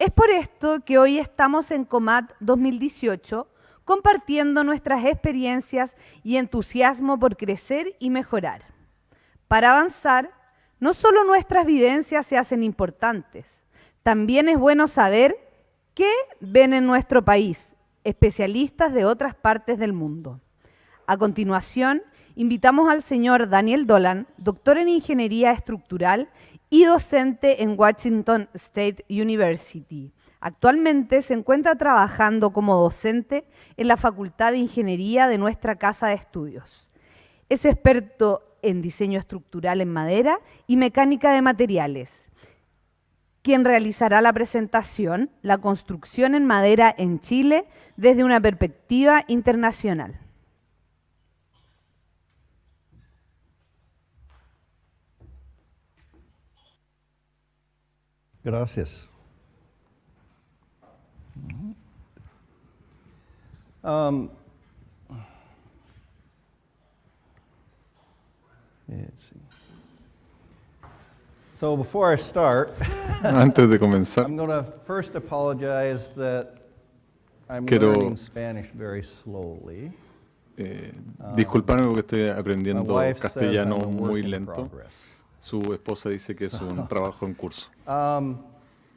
Es por esto que hoy estamos en COMAT 2018 compartiendo nuestras experiencias y entusiasmo por crecer y mejorar. Para avanzar, no solo nuestras vivencias se hacen importantes, también es bueno saber qué ven en nuestro país especialistas de otras partes del mundo. A continuación, invitamos al señor Daniel Dolan, doctor en Ingeniería Estructural y docente en Washington State University. Actualmente se encuentra trabajando como docente en la Facultad de Ingeniería de nuestra Casa de Estudios. Es experto en diseño estructural en madera y mecánica de materiales, quien realizará la presentación La construcción en madera en Chile desde una perspectiva internacional. Gracias. Let's see. So before I start, Antes de comenzar, I'm going to first apologize that I'm Quiero- learning Spanish very slowly. disculparme porque estoy My aprendiendo wife says I'm castellano a muy work in lento. progress. Su esposa dice que es un trabajo en curso.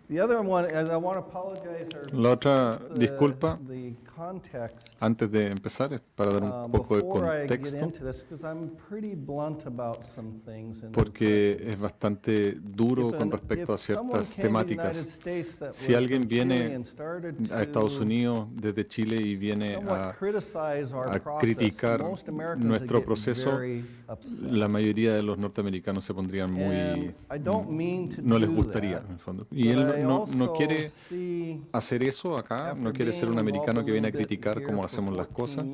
The other one is I want to apologize or La otra the- disculpa, the context antes de empezar, es para dar un poco de before I get contexto, into this, because I'm pretty blunt about some things. And porque es bastante duro con respecto a ciertas temáticas. Si alguien viene a Estados Unidos desde Chile y viene a criticar nuestro proceso, la mayoría de los norteamericanos se pondrían muy... no les gustaría, en el fondo. Y él no quiere hacer eso acá, no quiere ser un americano que viene a criticar cómo hacemos las cosas,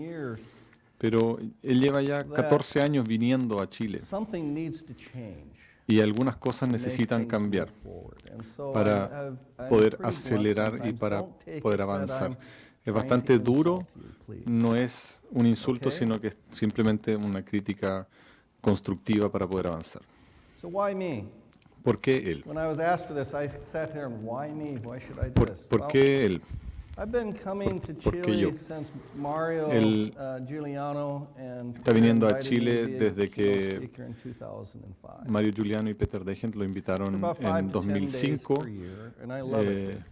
pero él lleva ya 14 años viniendo a Chile y algunas cosas necesitan cambiar para poder acelerar y para poder avanzar. Es bastante duro, no es un insulto, sino que es simplemente una crítica constructiva para poder avanzar. So why me? ¿Por qué él? When I was asked for this, I sat here and why me? Why should I do this? ¿Por Well, qué él? I've been coming to ¿Por qué yo? Chile since Mario Él Giuliano and está viniendo a invited me Chile to be a desde que keynote speaker in 2005. Mario Giuliano y Peter Degent lo invitaron About 5 en to 10 days 2005 per year, and I love it eh, here.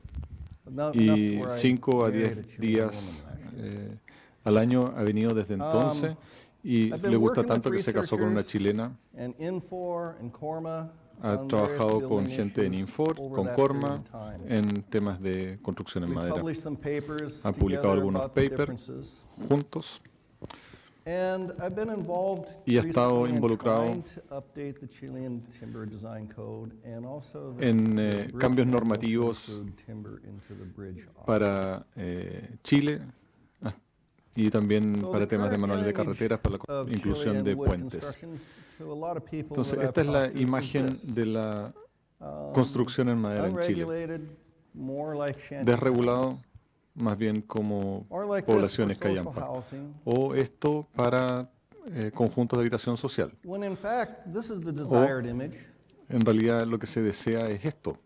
But enough y where I 5 a married 10 a Chilean días woman, actually. al año ha venido desde entonces y I've been le gusta working tanto with que se casó con una researchers chilena. and Infor and Corma Ha on trabajado various con building gente en issues Infor, over con that Corma, period of time. en temas de construcción en We madera. published some papers Han publicado together algunos about the papers differences. juntos And I've been involved y ha estado recently in involucrado trying to update the Chilean Timber Design Code and also the en bridge cambios manual to normativos include timber into the bridge option. para Chile y también So para the temas de current manuales de image carreteras para la of inclusión Chile de and wood puentes. construction to a lot of people Entonces, that esta I've es la talked to is imagen this. de la construcción en madera en Chile. Unregulated, more like shanty Desregulado, más bien como or like this for poblaciones social callampa. housing, O esto para conjuntos de habitación social. when in fact this is the desired image, En realidad lo que se desea es esto.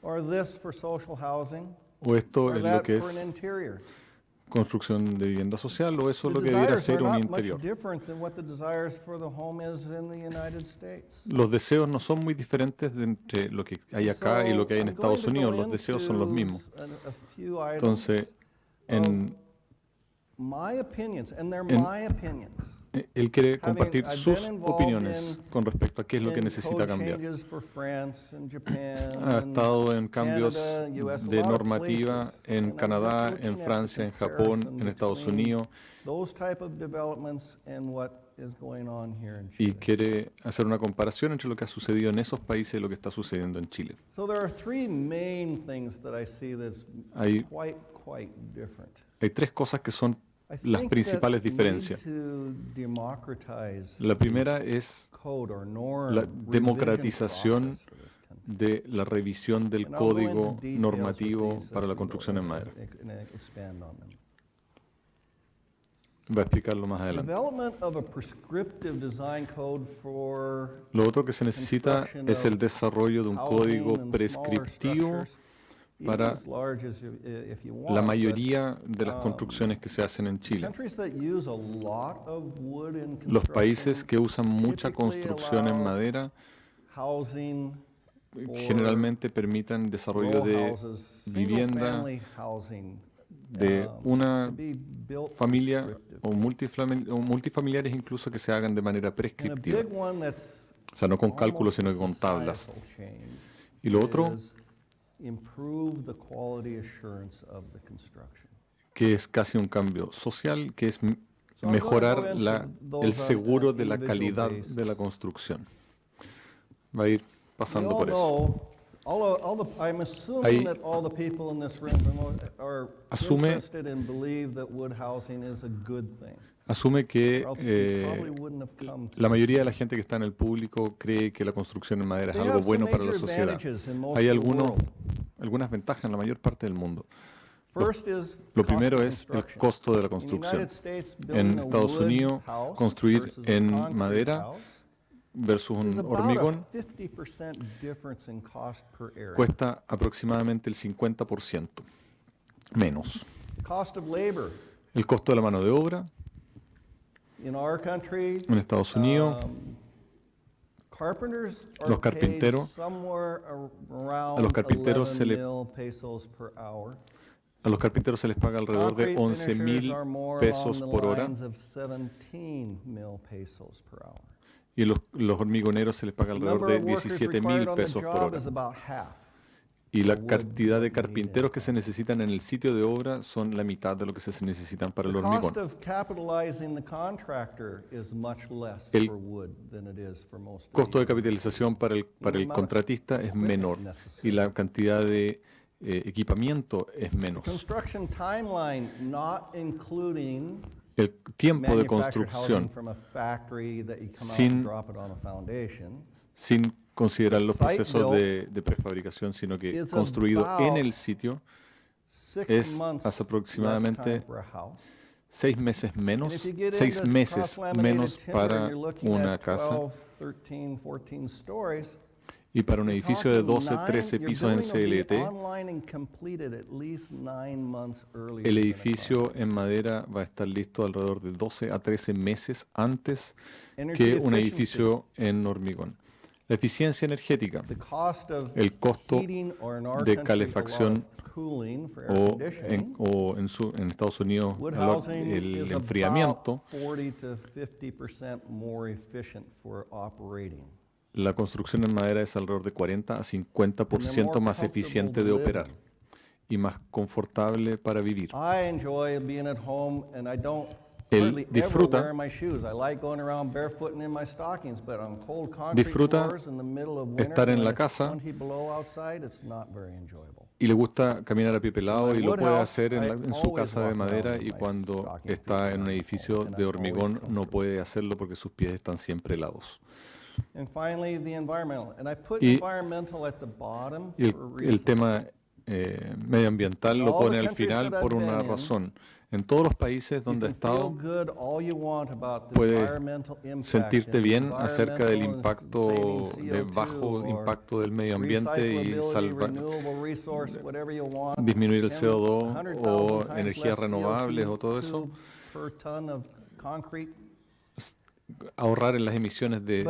or this for social housing, O esto or es lo that que for an es interior. construcción de vivienda social, o eso es The lo que debería desires are ser un not much interior. different than what the desires for the home is in the United States. Los deseos no son muy diferentes de entre lo que hay acá y lo que hay en So, I'm going Estados to go Unidos. Los deseos son los into mismos. a few items Entonces, en, my opinions, and they're en- my opinions. él quiere compartir I've sus been involved opiniones con respecto a qué es lo que in necesita code cambiar. changes for France and Japan Ha and estado en cambios Canada, US, a de lot of normativa places. en And I'm Canadá, just en looking at Francia, the en Japón, comparison en Estados between Unidos, those type of developments and what is going on here in y Chile. quiere hacer una comparación entre lo que ha sucedido en esos países y lo que está sucediendo en Chile. So there are three main things that I see that's Hay, quite different. hay tres cosas que son I las think principales that we diferencias. need to democratize La primera es code or norm la revision democratización process for this country. de la revisión del And I'll go into código details normativo with these para as la we go construcción en madera. and expand on them. Va a explicarlo más adelante. Development of a prescriptive design code for Lo otro que se necesita es el desarrollo de un código prescriptivo para la mayoría de las construcciones que se hacen en Chile. Los países que usan mucha construcción en madera generalmente permiten desarrollo de vivienda de una familia o multifamiliares incluso que se hagan de manera prescriptiva. O sea, no con cálculos, sino que con tablas. Y lo otro, que es casi un cambio social, que es mejorar el seguro de la calidad de la construcción. Va a ir pasando por eso. Ahí asume que la mayoría de la gente que está en el público cree que la construcción en madera es algo bueno para la sociedad. Hay algunas ventajas en la mayor parte del mundo. Lo primero es el costo de la construcción. En Estados Unidos, construir en madera versus un hormigón cuesta aproximadamente el 50% menos. El costo de la mano de obra en Estados Unidos, los carpinteros, a los carpinteros se les paga alrededor de 11.000 pesos por hora. Y los hormigoneros se les paga alrededor de 17.000 pesos por hora. Y la cantidad de carpinteros que se necesitan en el sitio de obra son la mitad de lo que se necesitan para el hormigón. El costo de capitalización para el contratista es menor y la cantidad de equipamiento es menos. El tiempo de construcción, sin considerar los procesos de prefabricación, sino que construido en el sitio, es hace aproximadamente 6 meses menos para una casa. Y para un edificio de 12, 13 pisos en CLT, el edificio en madera va a estar listo alrededor de 12 a 13 meses antes que un edificio en hormigón. La eficiencia energética, el costo de calefacción o en Estados Unidos el enfriamiento, la construcción en madera es alrededor de 40 a 50% más eficiente de operar y más confortable para vivir. Él disfruta estar en la casa y le gusta caminar a pie pelado y lo puede hacer en su casa de madera, y cuando está en un edificio de hormigón no puede hacerlo porque sus pies están siempre helados. Y el tema medioambiental lo pone al final por una razón. En todos los países donde ha estado, puedes sentirte bien acerca del impacto, de bajo impacto del medio ambiente y disminuir el CO2 o energías renovables o todo eso, ahorrar en las emisiones de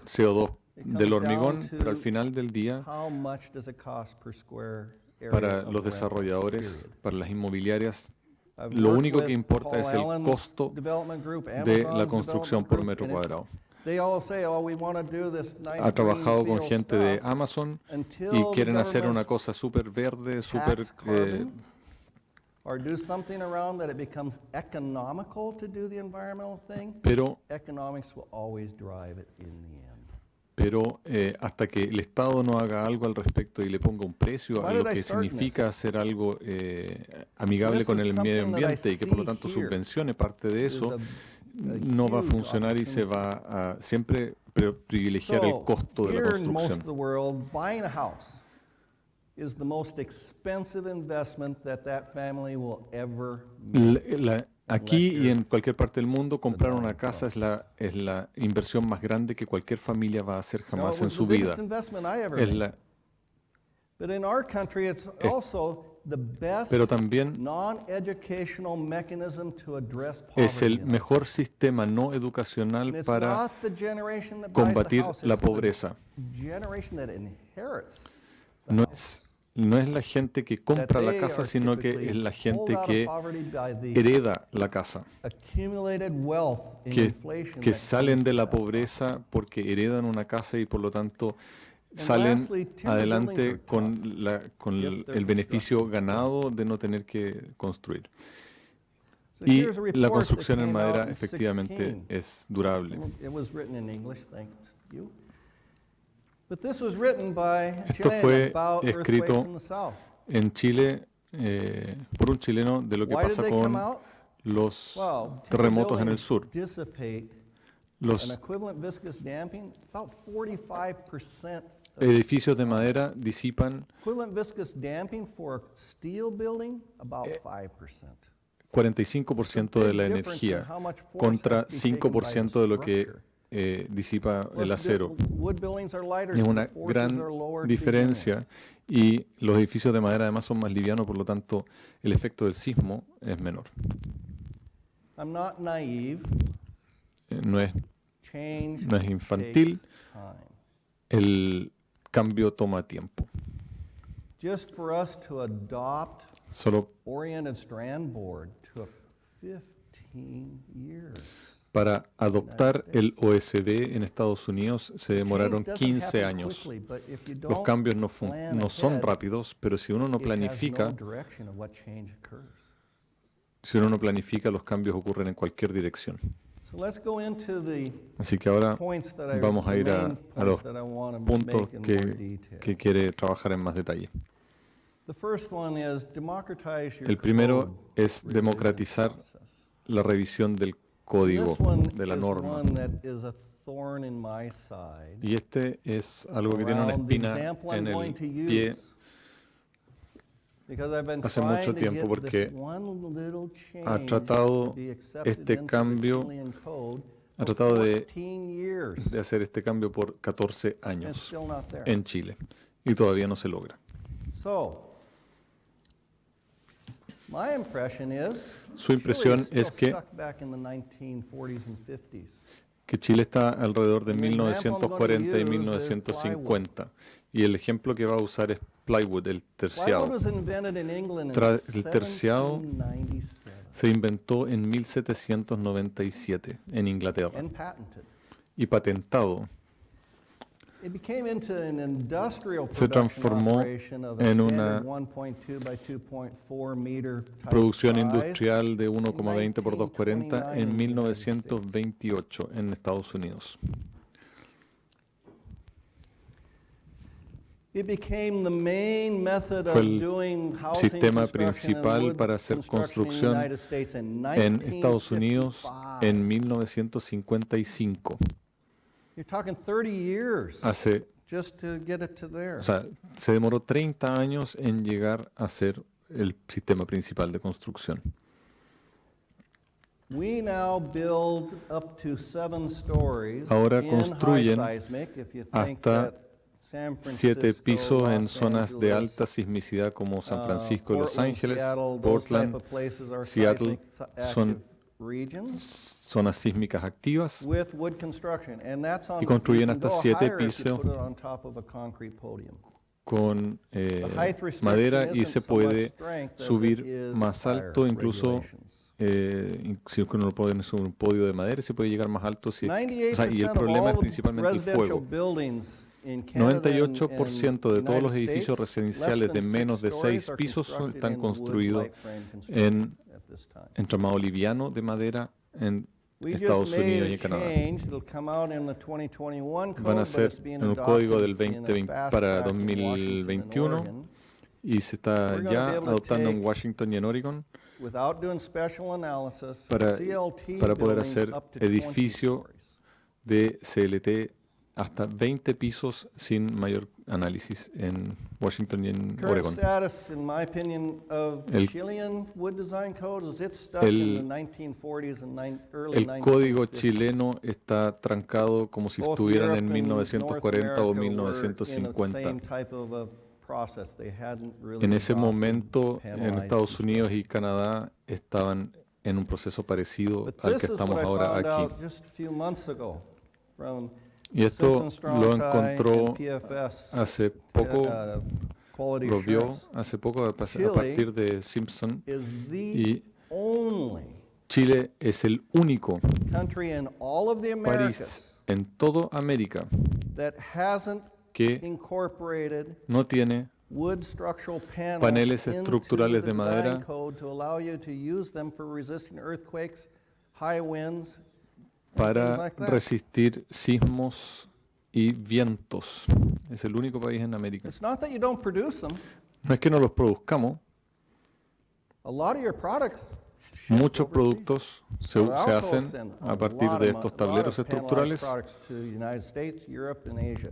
CO2 del hormigón, pero al final del día, para los desarrolladores, para las inmobiliarias, lo único que importa es el costo de la construcción por metro cuadrado. Ha trabajado con gente de Amazon y quieren hacer una cosa súper verde, súper... Pero hasta que el Estado no haga algo al respecto y le ponga un precio a lo que significa hacer algo amigable con el medio ambiente y que por lo tanto subvencione parte de eso, no va a funcionar y se va a siempre privilegiar el costo de la construcción. Aquí y en cualquier parte del mundo, comprar una casa es la inversión más grande que cualquier familia va a hacer jamás en su vida. Es la, pero también es el mejor sistema no educacional para combatir la pobreza. No es la gente que compra la casa, sino que es la gente que hereda la casa, que salen de la pobreza porque heredan una casa y por lo tanto salen adelante con el beneficio ganado de no tener que construir. Y la construcción en madera efectivamente es durable. Esto fue escrito en Chile por un chileno de lo que pasa con los terremotos en el sur. Los edificios de madera disipan 45% de la energía contra 5% de lo que disipa el acero. Es una gran diferencia y los edificios de madera además son más livianos, por lo tanto el efecto del sismo es menor. No es infantil, el cambio toma tiempo. Solo para adoptar el OSB en Estados Unidos se demoraron 15 años. Los cambios no son rápidos, pero si uno no planifica, los cambios ocurren en cualquier dirección. Así que ahora vamos a ir a los puntos que quiere trabajar en más detalle. El primero es democratizar la revisión del código, de la norma. Y este es algo que tiene una espina en el pie hace mucho tiempo porque ha tratado de hacer este cambio por 14 años en Chile y todavía no se logra. Su impresión es que Chile está alrededor de 1940 y 1950 y el ejemplo que va a usar es plywood, el terciado. El terciado se inventó en 1797 en Inglaterra y patentado. Se transformó en una producción industrial de 1,20 por 2,40 en 1928 en Estados Unidos. Fue el sistema principal para hacer construcción en Estados Unidos en 1955. Se demoró 30 años en llegar a ser el sistema principal de construcción. Ahora construyen hasta 7 pisos en zonas de alta sismicidad como San Francisco y Los Ángeles, Portland, Seattle, son zonas sísmicas activas y construyen hasta 7 pisos con madera y se puede subir más alto, incluso si uno lo pone sobre un podio de madera se puede llegar más alto. Y el problema es principalmente el fuego. 98% de todos los edificios residenciales de menos de 6 pisos están construidos en entramado liviano de madera en Estados Unidos y en Canadá. Van a ser en un código del 2020 para 2021 y se está ya adoptando en Washington y en Oregon para poder hacer edificio de CLT hasta 20 pisos sin mayor análisis en Washington y en Current Oregon. status, in my opinion, of the El- Chilean wood design code is it's stuck in the 1940s and early El código 1950s. chileno está trancado como si Both estuvieran Europe en and 1940 o North America were in the 1950. same type of a process. They hadn't really En ese adopted momento, en panelized Estados Unidos y construction. Canadá estaban en un proceso parecido But al this que is estamos what I ahora found aquí. out just a few months ago from Y esto Simpson lo Strong-Tie encontró and PFS, hace poco, Quality lo vio Assurance, hace poco a Chile partir de Simpson. is the Y only Chile es el único country in all of the país Americas en toda América that hasn't que incorporated no tiene wood structural panels paneles into estructurales the de design madera code to allow you to use them for resisting earthquakes, high winds, and things para like that. resistir sismos y vientos. Es el único país en América. It's not that you don't produce them. No es que no los produzcamos, A lot of your products ship muchos overseas. productos se Arauco hacen send a partir de estos lot of tableros panelized estructurales products to the United States, Europe, and Asia.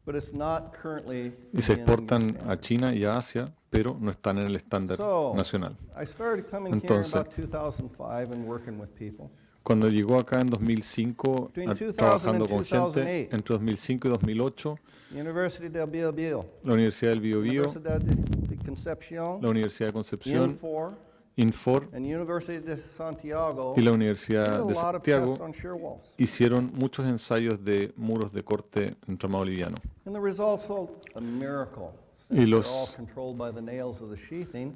But it's not currently y se in the exportan a standard. China y a Asia, pero no están en el estándar So, nacional. I started coming Entonces, here in about 2005 and working with people. Cuando llegó acá en 2005, Between 2000 trabajando and con gente, 2008. entre 2005 y 2008, University del Biobío, la Universidad del Biobío, Universidad de Concepción, la Universidad de Concepción, Infor, Infor and University de Santiago y la did Universidad a de lot of Santiago tests on shear walls. hicieron muchos ensayos de muros de corte entramado liviano. And the results were a miracle. Y Since los- they're all controlled by the nails of the sheathing,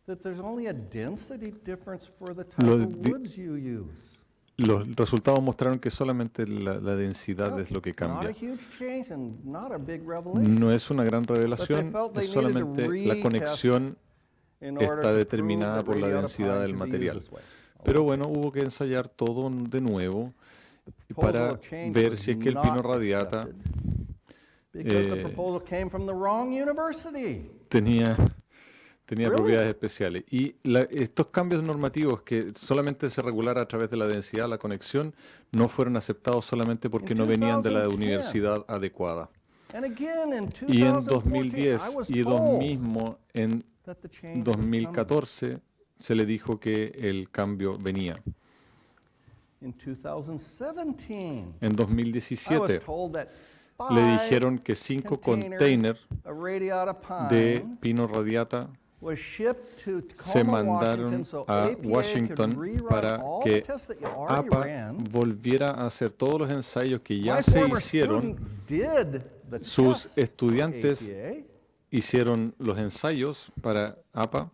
that there's only a density difference for the type Los of di- woods you use. Los resultados mostraron que solamente la densidad es lo que Not a cambia. huge change and not a big revelation. No es una gran revelación, felt they es needed to solamente la retest conexión In order está to determinada prove por that la radiata densidad pine del could be used material. this way. Pero bueno, hubo que ensayar todo de nuevo Proposal para of change ver was si es que el not pino radiata accepted because the eh, proposal came from the wrong university. tenía Really? propiedades especiales. Y estos cambios normativos que solamente se regulara a través de la densidad, la conexión, no fueron aceptados solamente porque In no venían de la 2010. universidad adecuada. And again in Y en 2014, 2010 I was y told mismo en that the change was coming. 2014 se le dijo que el cambio venía. In 2017, En I was 2017 told that le 5 dijeron que 5 containers containers of radiata de pine pino radiata was shipped to se Tacoma, mandaron Washington, so a APA could Washington rerun para all que the tests that you already APA ran. volviera a hacer todos los ensayos que ya My se former hicieron. student did the Sus tests estudiantes for APA, hicieron los ensayos para APA,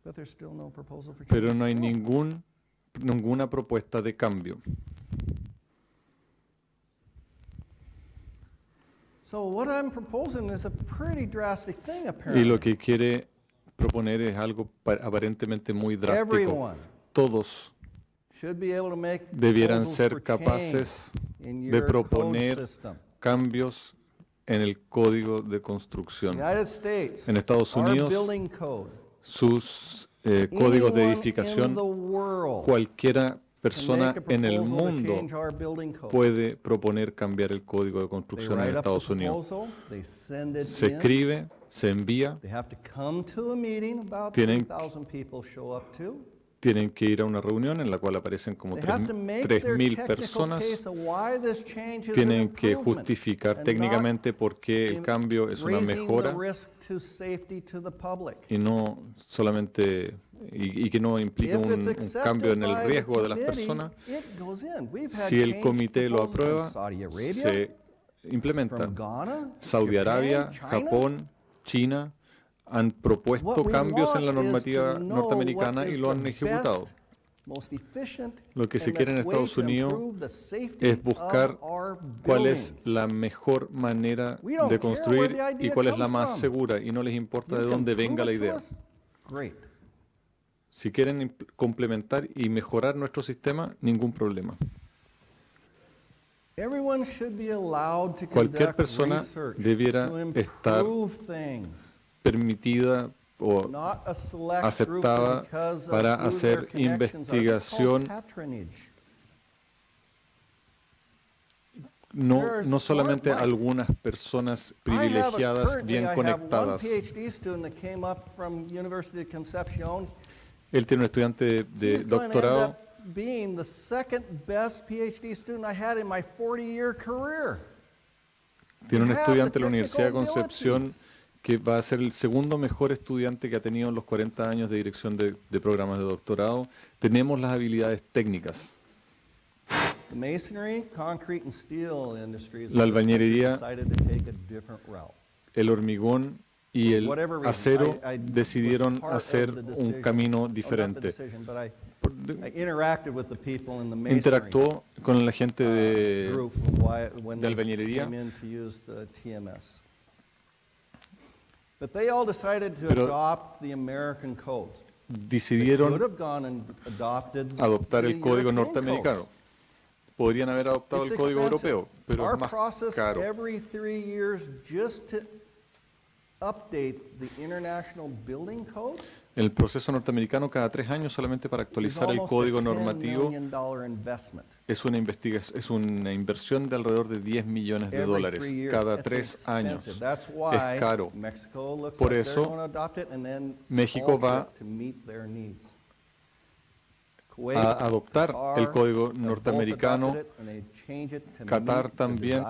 but there's still no proposal for pero change. no hay ninguna propuesta de cambio. So what I'm proposing is a pretty drastic thing, Y apparently. lo que quiere proponer es algo aparentemente muy drástico. Everyone Todos should be able to make debieran proposals ser for capaces change in de your proponer code system. cambios en el código de construcción. United States, En Estados our Unidos, building code, sus códigos de anyone in edificación, the world cualquiera can persona make a en el proposal to mundo change our building code. puede proponer cambiar el código de They construcción en write up the Estados Unidos. proposal, they send it Se in, escribe, se envía, they have to come to a meeting about Tienen- 3,000 people show up to. tienen que ir a una reunión en la cual aparecen como They have to make their 3.000 technical personas. case of why this change is an Tienen que improvement justificar and técnicamente por qué el not cambio es una raising mejora the risk to safety to the public. y no solamente y que no implica If it's un accepted cambio en el by the riesgo de las committee, personas. it goes in. We've had Si el change comité lo proposals from aprueba, Saudi Arabia, se implementa. from Ghana, Saudi Japan, Arabia, China. Japón, China han propuesto What we cambios en la want is normativa to know norteamericana what y is lo the han ejecutado. best, most efficient, Lo que se and quiere en the way Estados to Unidos improve the safety es buscar of our cuál es buildings. la mejor manera We don't de care construir where the y idea cuál es la comes más from. segura y no les importa You de can dónde prove venga la it to idea. us? Great. Si quieren complementar y mejorar nuestro sistema, ningún problema. Everyone should be allowed to Cualquier conduct persona research debiera to estar improve things, Permitida o not a select aceptada group because of para who hacer their connections are. That's called investigación patronage. no solamente algunas personas privilegiadas bien conectadas. Él tiene un estudiante de doctorado. Being the second best PhD student I had in my 40-year career. Tiene un estudiante de la Universidad de Concepción que va a ser el segundo mejor estudiante que ha tenido en los 40 años de dirección de programas de doctorado. Tenemos las habilidades técnicas. La albañilería, el hormigón y el acero decidieron hacer un camino diferente. Interactuó con la gente de albañilería, pero decidieron adoptar el código norteamericano. Podrían haber adoptado el código europeo, pero es más caro. El proceso norteamericano cada 3 años solamente para actualizar el código normativo es una inversión de alrededor de $10 millones cada 3 años. Es caro. Por eso México va a adoptar el código norteamericano. Qatar también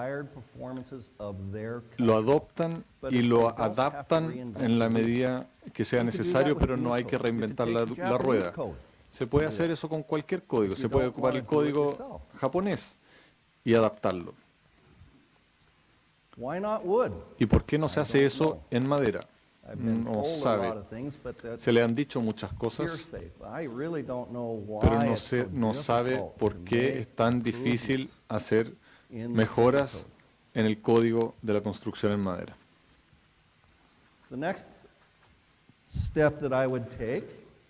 lo adoptan y lo adaptan en la medida que sea necesario, pero no hay que reinventar la rueda. Se puede hacer eso con cualquier código. Se puede ocupar el código japonés y adaptarlo. ¿Y por qué no se hace eso en madera? No sabe. Se le han dicho muchas cosas, pero no sabe por qué es tan difícil hacer mejoras en el código de la construcción en madera.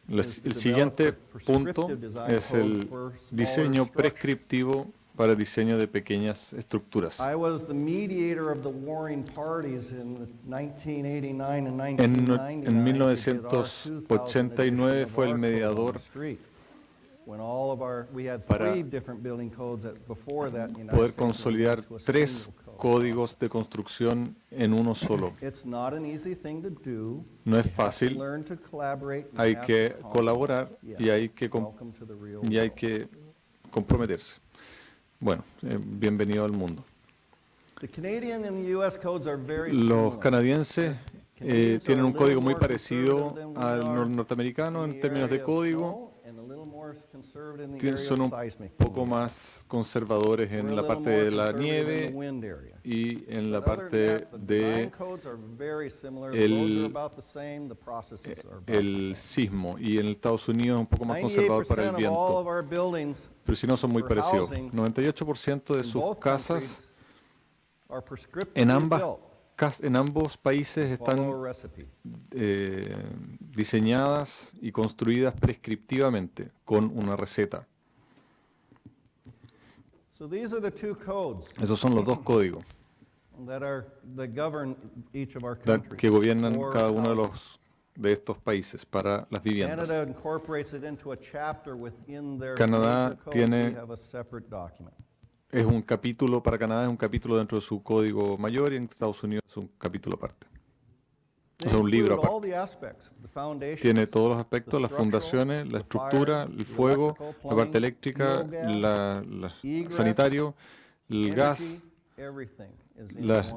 El siguiente punto es el diseño prescriptivo para diseño de pequeñas estructuras. En 1989 fue el mediador para poder consolidar 3 códigos de construcción en uno solo. No es fácil, hay que colaborar y hay que comprometerse. Bueno, bienvenido al mundo. Los canadienses tienen un código muy parecido al norteamericano en términos de código. Son un poco más conservadores en la parte de la nieve y en la parte de el sismo. Y en Estados Unidos es un poco más conservador para el viento. Pero si no, son muy parecidos. 98% de sus casas en ambos países están diseñadas y construidas prescriptivamente con una receta. Esos son los 2 códigos que gobiernan cada uno de estos países para las viviendas. Canadá es un capítulo, para Canadá es un capítulo dentro de su código mayor y en Estados Unidos es un capítulo aparte. O sea, un libro aparte. Tiene todos los aspectos, las fundaciones, la estructura, el fuego, la parte eléctrica, el sanitario, el gas, las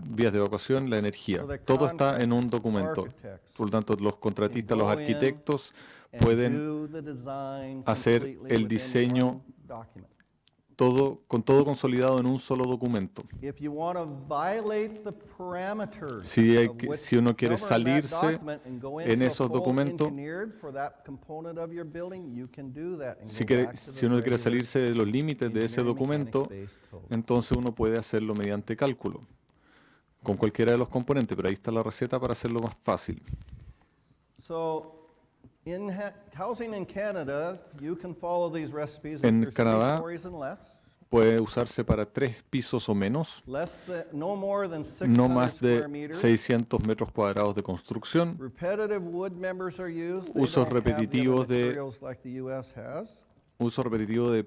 vías de evacuación, la energía. Todo está en un documento. Por lo tanto, los contratistas, los arquitectos pueden hacer el diseño con todo consolidado en un solo documento. Si uno quiere salirse en esos documentos, si uno quiere salirse de los límites de ese documento, entonces uno puede hacerlo mediante cálculo, con cualquiera de los componentes, pero ahí está la receta para hacerlo más fácil. En Canadá puede usarse para 3 pisos o menos, no más de 600 metros cuadrados de construcción, usos repetitivos de uso repetitivo de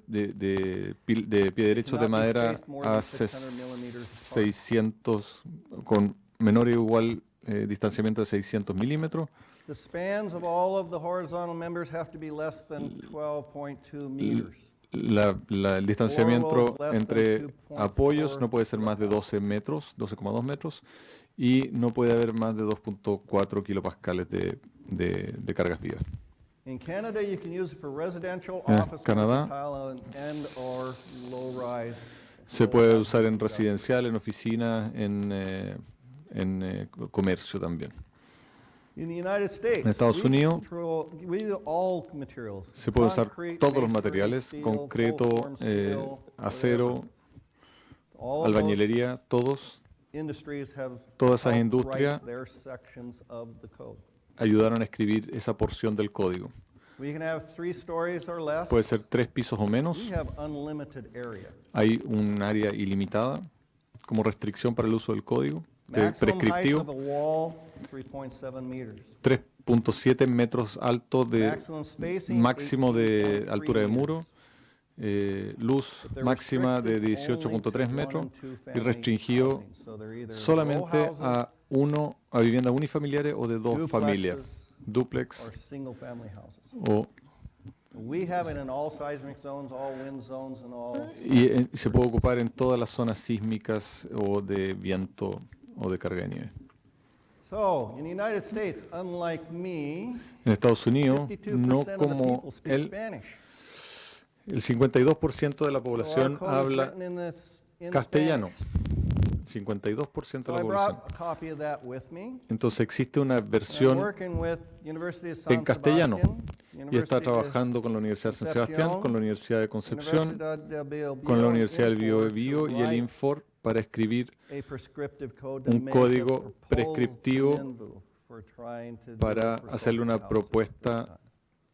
pie derecho de madera a 600, con menor o igual distanciamiento de 600 milímetros. The spans of all of the horizontal members have to be less than 12.2 meters. El distanciamiento entre apoyos no puede ser más de 12 metros, 12,2 metros, y no puede haber más de 2.4 kilopascales de cargas vivas. In Canada, you can use it for residential, En office, Canadá and/or low-rise. se puede usar en residencial, en oficinas, en comercio también. In the United States, En Estados Unidos we do all materials. se puede usar Concrete, todos los masonry, materiales, steel, concreto, full-form steel, acero, all of albañilería, those industries have todas esas helped industrias write their sections of the code. ayudaron a escribir esa porción del código. We can have 3 stories or less. Puede ser 3 pisos o menos. We have unlimited area. Hay un área ilimitada como restricción para el uso del código Maximum height prescriptivo. of a wall, 3.7 meters. 3.7 metros alto de Maximum spacing, máximo de 18.3 altura de muro. meters. Luz But they're máxima de restricted only to 18.3 one metros and two y family restringido housing. So they're either solamente row houses, a viviendas unifamiliares o de 2 duplexes, familias, duplex or single family houses. o We have it in all seismic zones, all wind zones, and all. y se puede ocupar en todas las zonas sísmicas o de viento o de carga de nieve. So, in the United States, unlike me, En Estados Unidos, 52% no of the como people speak el Spanish. 52% de la So our población code is habla written in castellano. Spanish. 52% So de I la población. brought a copy of that with me. Entonces existe una And I'm versión working with University of San en castellano Sebastián, y está University of trabajando con la Universidad de San Sebastián, con la Universidad de Concepción, Universidad del Biobío, con la Universidad del Infor, Biobío to y el write INFOR para escribir a prescriptive code to un make a código proposal prescriptivo to MINVU for trying to do para it for hacerle social una housing propuesta at this time.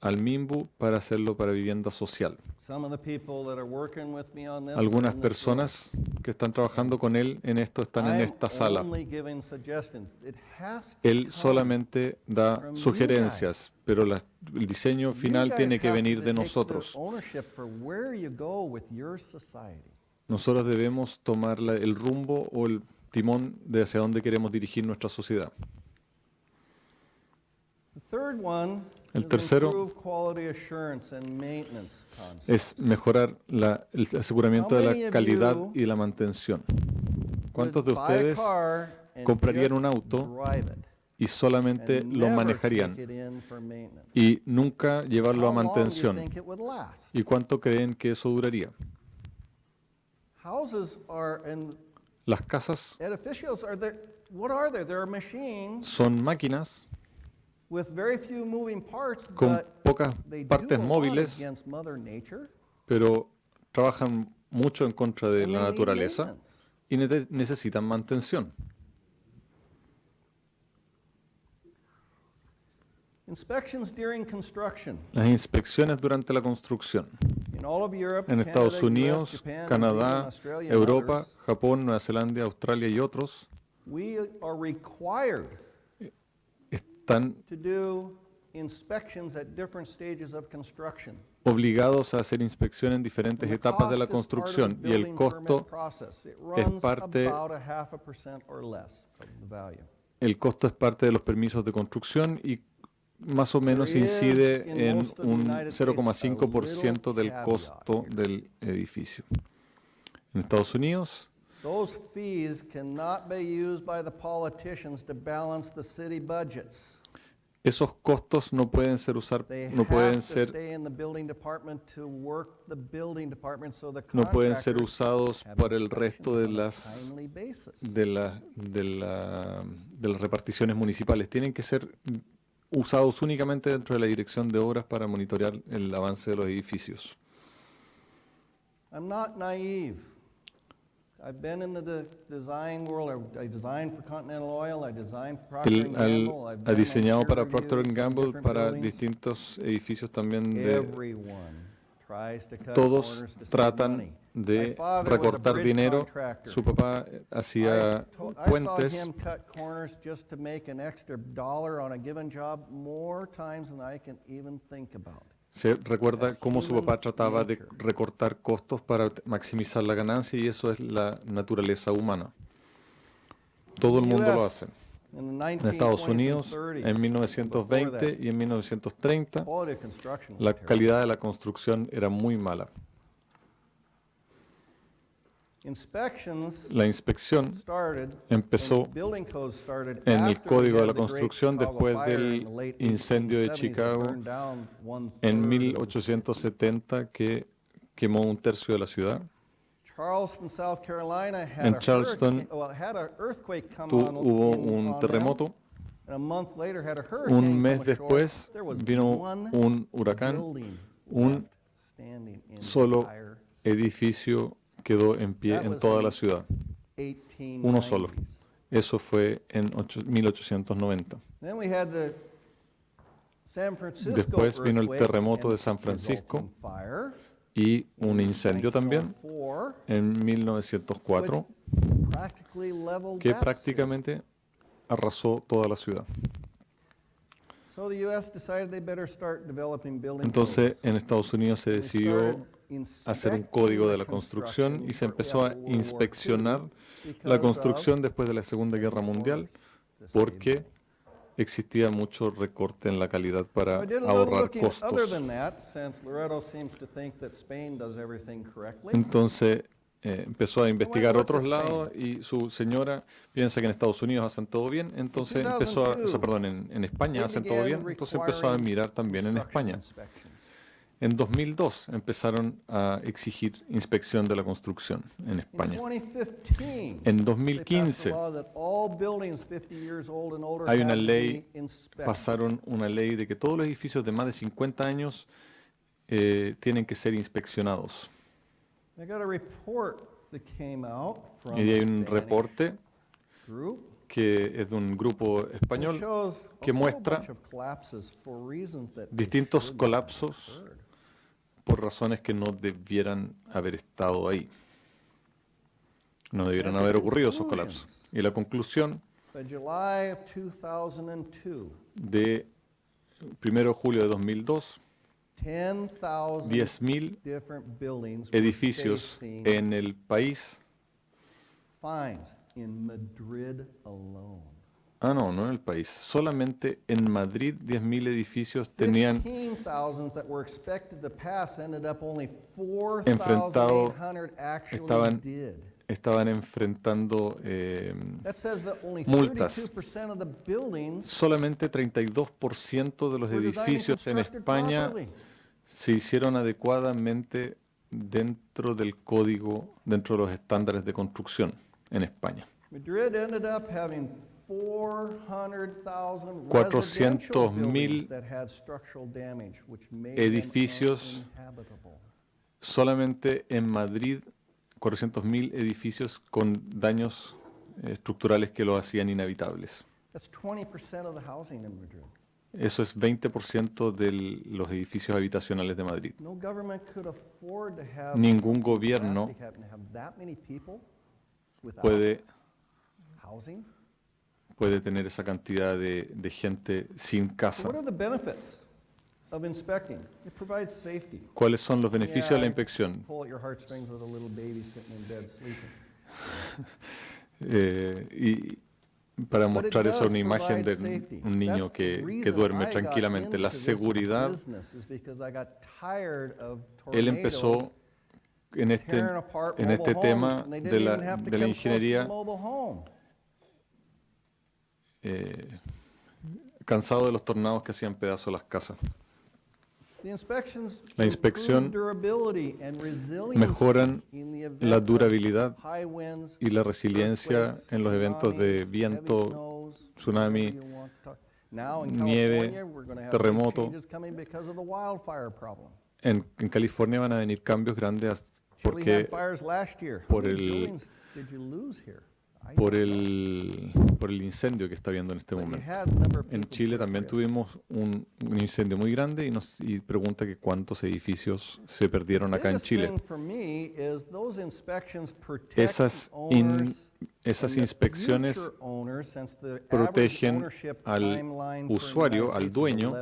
al MIMBU para hacerlo para vivienda social. Some of the people that are working with me on this are Algunas in this room. personas que están trabajando con él en esto están en I'm esta sala. only giving suggestions. It has to Él come solamente da from you sugerencias, pero el diseño You final guys tiene que have venir to de take the nosotros. ownership for where you go with your society. Nosotros debemos tomar el rumbo o el timón de hacia dónde queremos dirigir nuestra sociedad. The third one El is tercero improve quality assurance and maintenance concepts. Es mejorar el aseguramiento de How many la of calidad you y la mantención. ¿Cuántos de Would buy a ustedes car and comprarían un just auto drive it y solamente and lo never manejarían take it in for maintenance? y nunca llevarlo a How long do you mantención? think it would last? ¿Y cuánto creen que eso duraría? Houses are, and Las casas edificials are there. What are they? They're machines son máquinas with very few moving parts, con but pocas they do partes a lot móviles, against Mother Nature. pero trabajan mucho en contra de and la they need naturaleza maintenance. y necesitan mantención. Inspections during construction. Las inspecciones durante la construcción. In all of Europe, En Canada, Estados US, Unidos, Japan, New Zealand, Canadá, Australia, and Europa, others, Japón, Nueva Zelanda, Australia y otros we are required están to do inspections at different stages of construction. obligados a hacer inspección en diferentes And the etapas de la cost is part of construcción the y el building costo permit process. It es runs parte- about a 0.5% or less of the value. es parte de los permisos de construcción y más o menos There is, incide in en most of the un United States, 0,5% del a little costo caveat del edificio. En Estados Unidos, Those fees cannot be used by the politicians to balance the city budgets. esos costos no pueden ser They no have pueden to ser stay in the building department to work the building department so the no pueden ser contractors usados have para el resto de inspections on a las timely basis. de las reparticiones municipales. Tienen que ser usados únicamente dentro de la dirección de obras para monitorear el avance de los edificios. I'm not naive. I've been in the design world. I designed for Continental Oil. I designed for Procter Él Gamble. I've ha done diseñado peer para reviews Procter on Gamble, different para buildings. distintos edificios también de... Everyone tries to cut Todos corners to save tratan money. My de father was a recortar bridge dinero. contractor. Su papá hacía I saw puentes. him cut corners just to make an extra $1 on a given job more times than I can even think about. Se recuerda cómo su papá trataba de recortar costos para maximizar la ganancia y eso es la naturaleza humana. Todo el mundo lo hace. En Estados Unidos, en 1920 y en 1930, la calidad de la construcción era muy mala. La inspección empezó en el Código de la Construcción después del incendio de Chicago en 1870 que quemó un tercio de la ciudad. En Charleston hubo un terremoto. Un mes después vino un huracán. Un solo edificio quedó en pie en toda la ciudad. Uno solo. Eso fue en 1890. Después vino el terremoto de San Francisco y un incendio también en 1904 que prácticamente arrasó toda la ciudad. Entonces, en Estados Unidos se decidió hacer un código de la construcción y se empezó a inspeccionar la construcción después de la Segunda Guerra Mundial porque existía mucho recorte en la calidad para ahorrar costos. Entonces empezó a investigar otros lados y su señora piensa que en Estados Unidos hacen todo bien, entonces empezó a, en España hacen todo bien, entonces empezó a mirar también en España. En 2002 empezaron a exigir inspección de la construcción en España. En 2015 hay una ley, pasaron una ley de que todos los edificios de más de 50 años tienen que ser inspeccionados. Y hay un reporte que es de un grupo español que muestra distintos colapsos por razones que no debieran haber estado ahí. No debieran haber ocurrido esos colapsos. Y la conclusión de 1 de julio de 2002, 10.000 edificios en el país. No en el país. Solamente en Madrid 10.000 edificios tenían estaban enfrentando multas. Solamente 32% de los edificios en España se hicieron adecuadamente dentro del código, dentro de los estándares de construcción en España. 400.000 edificios solamente en Madrid, 400.000 edificios con daños estructurales que los hacían inhabitables. Eso es 20% de los edificios habitacionales de Madrid. Ningún gobierno puede tener esa cantidad de gente sin casa. ¿Cuáles son los beneficios de la inspección? Y para mostrar eso, una imagen de un niño que duerme tranquilamente. La seguridad, él empezó en este tema de la ingeniería cansado de los tornados que hacían pedazos las casas. La inspección mejoran la durabilidad y la resiliencia en los eventos de viento, tsunami, nieve, terremoto. En California van a venir cambios grandes porque por el incendio que está habiendo en este momento. En Chile también tuvimos un incendio muy grande y pregunta que cuántos edificios se perdieron acá en Chile. Esas inspecciones protegen al usuario, al dueño,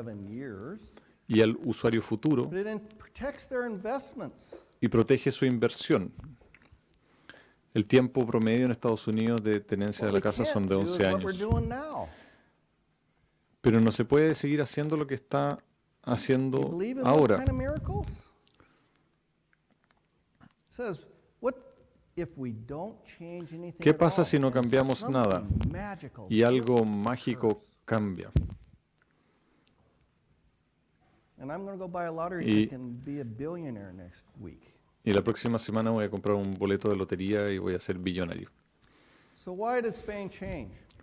y al usuario futuro but it protects their investments. y protege su inversión. El tiempo promedio en Estados Unidos de tenencia de la casa son de 11 años. Pero no se puede seguir haciendo lo que está haciendo ahora. ¿Qué pasa si no cambiamos nada y algo mágico cambia? Y la próxima semana voy a comprar un boleto de lotería y voy a ser billonario.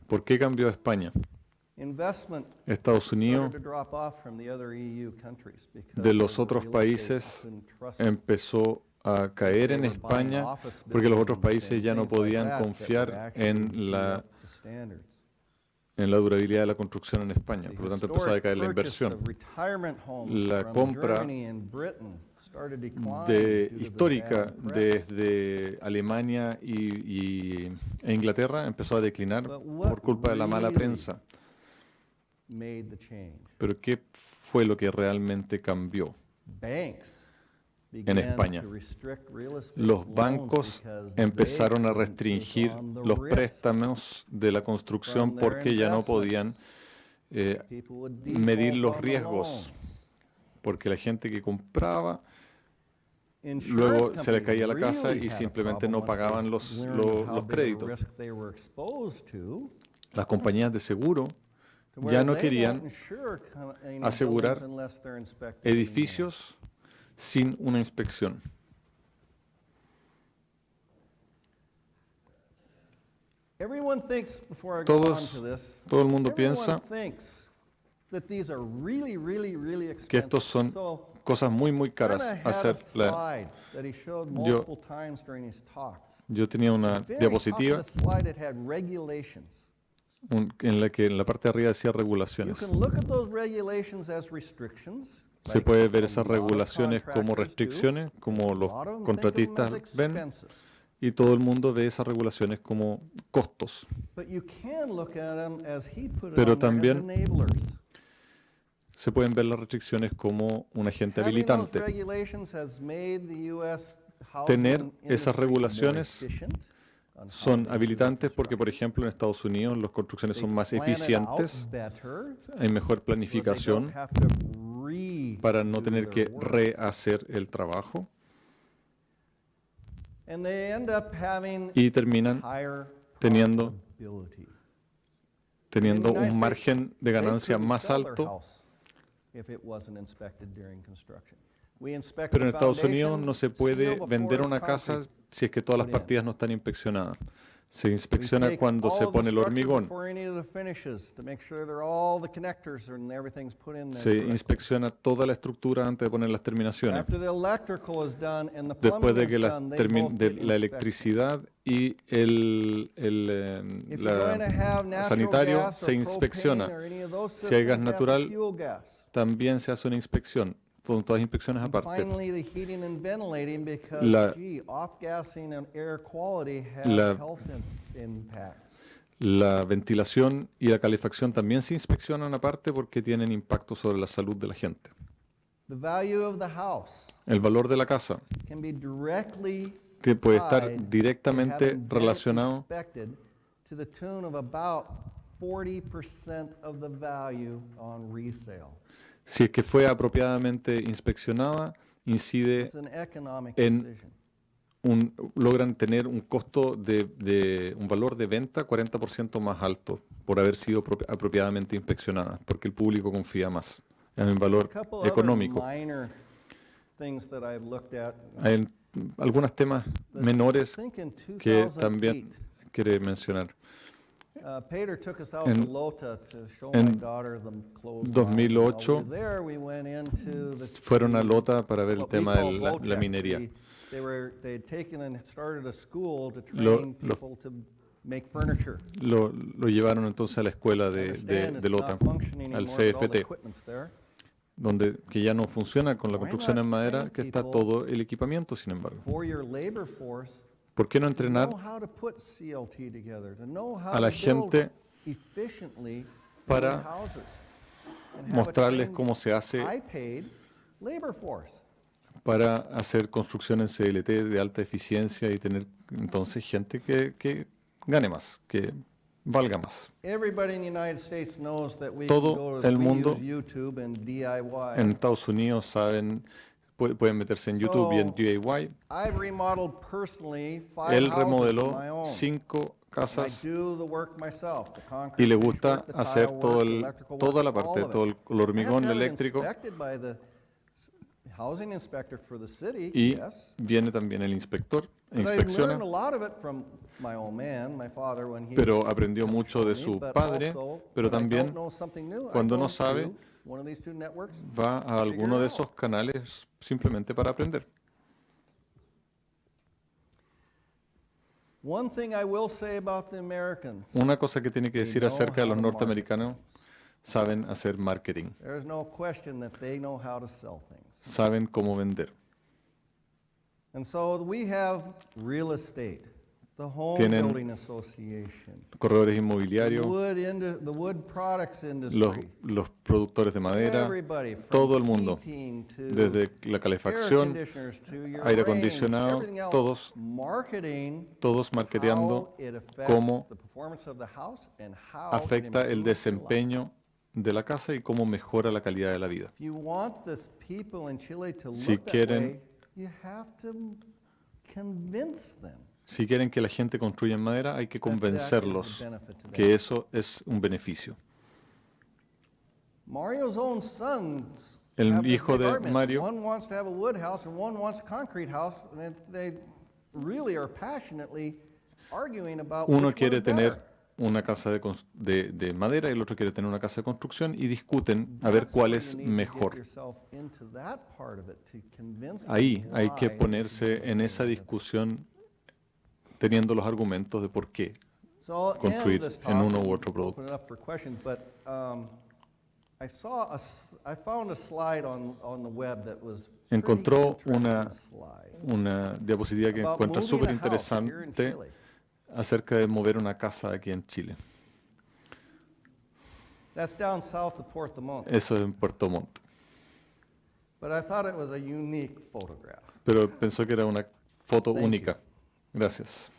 ¿Por qué cambió España? Estados Unidos de los otros países empezó a caer en España porque los otros países ya no podían confiar en la durabilidad de la construcción en España. Por lo tanto, empezó a decaer la inversión. La compra histórica desde Alemania e Inglaterra empezó a declinar por culpa de la mala prensa. Pero ¿qué fue lo que realmente cambió en España? Los bancos empezaron a restringir los préstamos de la construcción porque ya no podían medir los riesgos, porque la gente que compraba luego se le caía la casa y simplemente no pagaban los créditos. Las compañías de seguro ya no querían asegurar edificios sin una inspección. Todo el mundo piensa que estos son cosas muy, muy caras hacerla. Yo tenía una diapositiva en la que en la parte de arriba decía regulaciones. Se puede ver esas regulaciones como restricciones, como los contratistas ven, y todo el mundo ve esas regulaciones como costos. Pero también se pueden ver las restricciones como un agente habilitante. Tener esas regulaciones son habilitantes porque, por ejemplo, en Estados Unidos las construcciones son más eficientes, hay mejor planificación para no tener que rehacer el trabajo y terminan teniendo un margen de ganancia más alto. Pero en Estados Unidos no se puede vender una casa si es que todas las partidas no están inspeccionadas. Se inspecciona cuando se pone el hormigón. Se inspecciona toda la estructura antes de poner las terminaciones. Después de que la electricidad y el sanitario se inspecciona. Si hay gas natural, también se hace una inspección. Son todas inspecciones aparte. La ventilación y la calefacción también se inspeccionan aparte porque tienen impacto sobre la salud de la gente. El valor de la casa puede estar directamente relacionado si es que fue apropiadamente inspeccionada, incide logran tener un costo de un valor de venta 40% más alto por haber sido apropiadamente inspeccionada, porque el público confía más en el valor económico. Hay algunos temas menores que también quiere mencionar. En 2008 fueron a Lota para ver el tema de la minería. Lo llevaron entonces a la escuela de Lota, al CFT, que ya no funciona con la construcción en madera, que está todo el equipamiento, sin embargo. ¿Por qué no entrenar a la gente para mostrarles cómo se hace para hacer construcción en CLT de alta eficiencia y tener entonces gente que gane más, que valga más. Todo el mundo en Estados Unidos saben, pueden meterse en YouTube y en DIY. Él remodeló 5 casas y le gusta hacer toda la parte, todo el hormigón eléctrico. Y viene también el inspector, inspecciona, pero aprendió mucho de su padre, pero también cuando no sabe, va a alguno de esos canales simplemente para aprender. Una cosa que tiene que decir acerca de los norteamericanos, saben hacer marketing. Saben cómo vender. Tienen corredores inmobiliarios, los productores de madera, todo el mundo, desde la calefacción, aire acondicionado, todos marketeando cómo afecta el desempeño de la casa y cómo mejora la calidad de la vida. Si quieren que la gente construya en madera, hay que convencerlos que eso es un beneficio. El hijo de Mario, uno quiere tener una casa de madera y el otro quiere tener una casa de construcción y discuten a ver cuál es mejor. Ahí hay que ponerse en esa discusión teniendo los argumentos de por qué construir en uno u otro producto. Encontró una diapositiva que encuentra súper interesante acerca de mover una casa aquí en Chile. Eso es en Puerto Montt. Pero pensó que era una foto única. Gracias.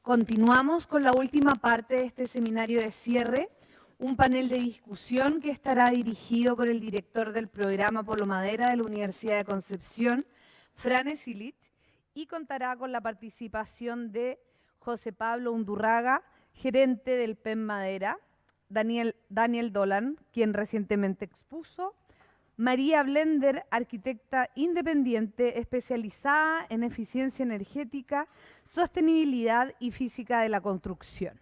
Continuamos con la última parte de este seminario de cierre, un panel de discusión que estará dirigido por el director del programa Polo Madera de la Universidad de Concepción, Franes Illich, y contará con la participación de José Pablo Undurraga, gerente del PEM Madera, Daniel Dolan, quien recientemente expuso, María Blender, arquitecta independiente especializada en eficiencia energética, sostenibilidad y física de la construcción.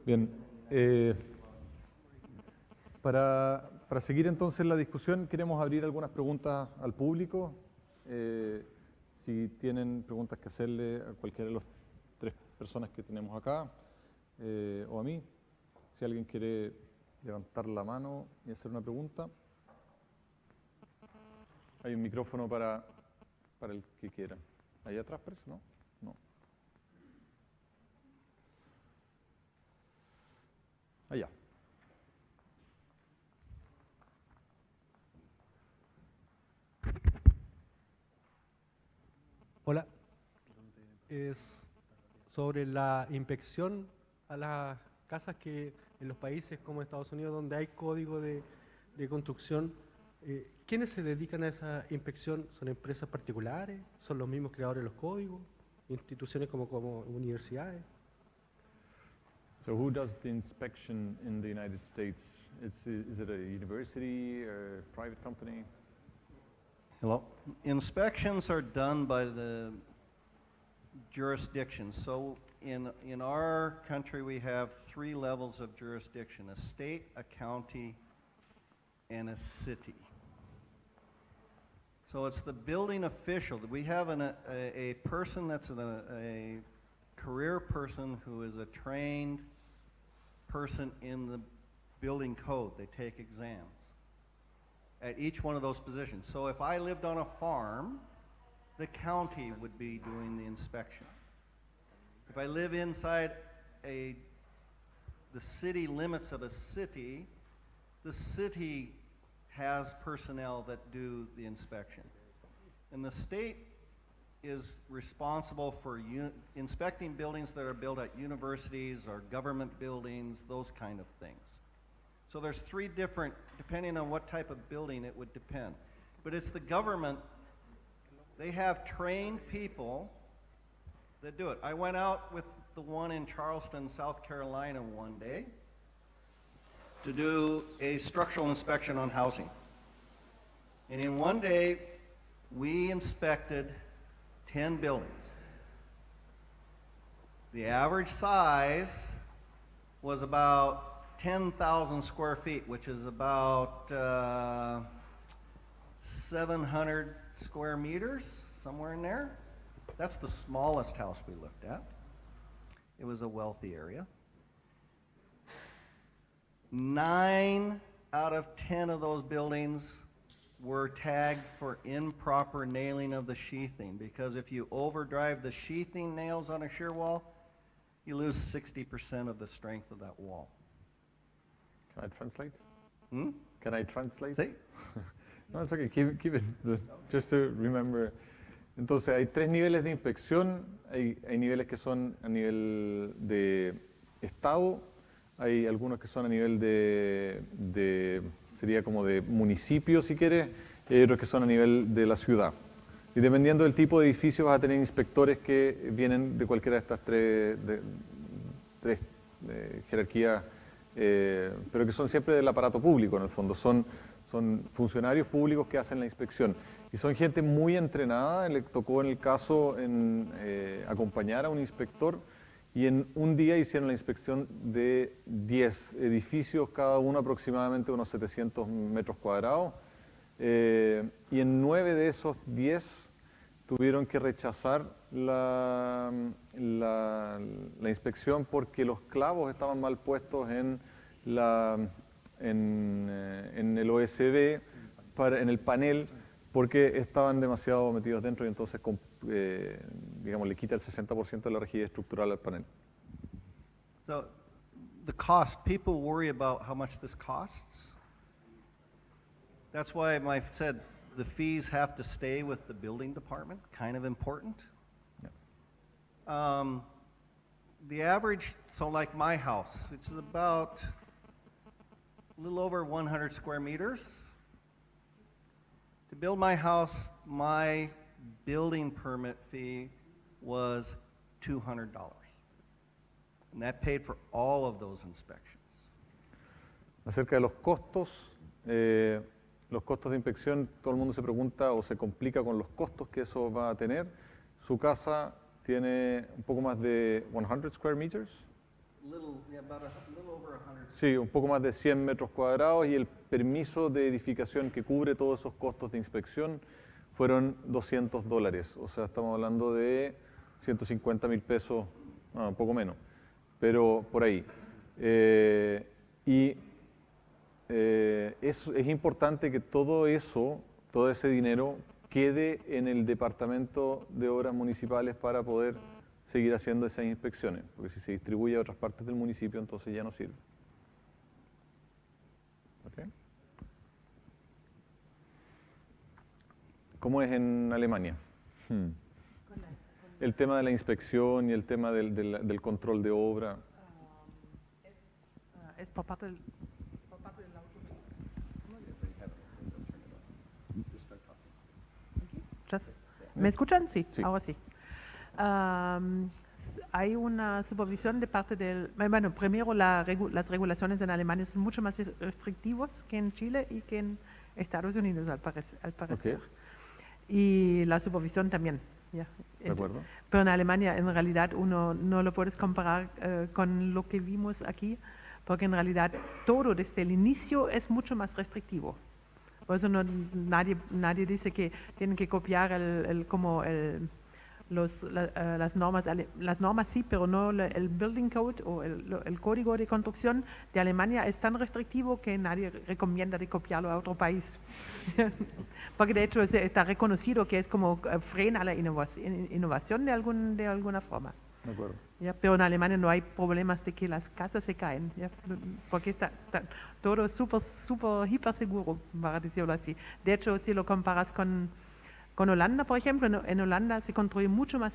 Bien, para seguir entonces la discusión, queremos abrir algunas preguntas al público. Si tienen preguntas que hacerle a cualquiera de las 3 personas que tenemos acá, o a mí, si alguien quiere levantar la mano y hacer una pregunta. Hay un micrófono para para el que quiera. Allá atrás, parece, ¿no? No. Allá. Hola. Es sobre la inspección a las casas que en los países como Estados Unidos, donde hay código de construcción, ¿quiénes se dedican a esa inspección? ¿Son empresas particulares? ¿Son los mismos creadores de los códigos? ¿Instituciones como universidades? So who does the inspection in the United States? Is it a university or a private company? Hello. Inspections are done by the jurisdictions. So in our country, we have 3 levels of jurisdiction: a state, a county, and a city. So it's the building official. We have a person that's a career person who is a trained person in the building code. They take exams at each one of those positions. So if I lived on a farm, the county would be doing the inspection. If I live inside the city limits of a city, the city has personnel that do the inspection. And the state is responsible for inspecting buildings that are built at universities or government buildings, those kind of things. So there's 3 different, depending on what type of building it would depend. But it's the government, they have trained people that do it. I went out with the one in Charleston, South Carolina one day to do a structural inspection on housing. And in one day, we inspected 10 buildings. The average size was about 10,000 square feet, which is about 700 square meters, somewhere in there. That's the smallest house we looked at. It was a wealthy area. 9 out of 10 of those buildings were tagged for improper nailing of the sheathing, because if you overdrive the sheathing nails on a shear wall, you lose 60% of the strength of that wall. Can I translate? Hmm? Can I translate? Sí. No, it's okay. Keep it. Just to remember. Entonces, hay 3 niveles de inspección. Hay niveles que son a nivel de estado. Hay algunos que son a nivel sería como de municipio, si quieres. Y hay otros que son a nivel de la ciudad. Y dependiendo del tipo de edificio, vas a tener inspectores que vienen de cualquiera de estas tres jerarquías, pero que son siempre del aparato público, en el fondo. Son funcionarios públicos que hacen la inspección. Y son gente muy entrenada. Le tocó en el caso acompañar a un inspector, y en un día hicieron la inspección de 10 edificios, cada uno aproximadamente unos 700 metros cuadrados. Y en 9 de esos 10 tuvieron que rechazar la inspección porque los clavos estaban mal puestos en el OSB, en el panel, porque estaban demasiado metidos dentro, y entonces digamos, le quita el 60% de la rigidez estructural al panel. So the cost, people worry about how much this costs. That's why I said the fees have to stay with the building department, kind of important. Yeah. The average, so like my house, it's about a little over 100 square meters. To build my house, my building permit fee was $200. And that paid for all of those inspections. Acerca de los costos de inspección, todo el mundo se pregunta o se complica con los costos que eso va a tener. Su casa tiene un poco más de 100 square meters. About a little over 100. Sí, un poco más de 100 metros cuadrados, y el permiso de edificación que cubre todos esos costos de inspección fueron $200. O sea, estamos hablando de 150.000 pesos, un poco menos, pero por ahí. Es importante que todo ese dinero quede en el Departamento de Obras Municipales para poder seguir haciendo esas inspecciones, porque si se distribuye a otras partes del municipio, entonces ya no sirve. ¿Okay? ¿Cómo es en Alemania? El tema de la inspección y el tema del control de obra. Es por parte del ¿Me escuchan? Sí, Sí. ahora sí. Hay una supervisión de parte del... Bueno, primero las regulaciones en Alemania son mucho más restrictivas que en Chile y que en Estados Unidos, al parecer. Okay. Y la supervisión también. Ya. De acuerdo. Pero en Alemania en realidad uno no lo puedes comparar con lo que vimos aquí, porque en realidad todo desde el inicio es mucho más restrictivo. Por eso nadie dice que tienen que copiar las normas sí, pero no el building code o el código de construcción de Alemania es tan restrictivo que nadie recomienda de copiarlo a otro país. Porque de hecho está reconocido que es como frena la innovación de alguna forma. De acuerdo. ¿Ya? Pero en Alemania no hay problemas de que las casas se caen, ¿ya? Porque está todo súper hiper seguro, para decirlo así. De hecho, si lo comparas con Holanda, por ejemplo, en Holanda se construye mucho más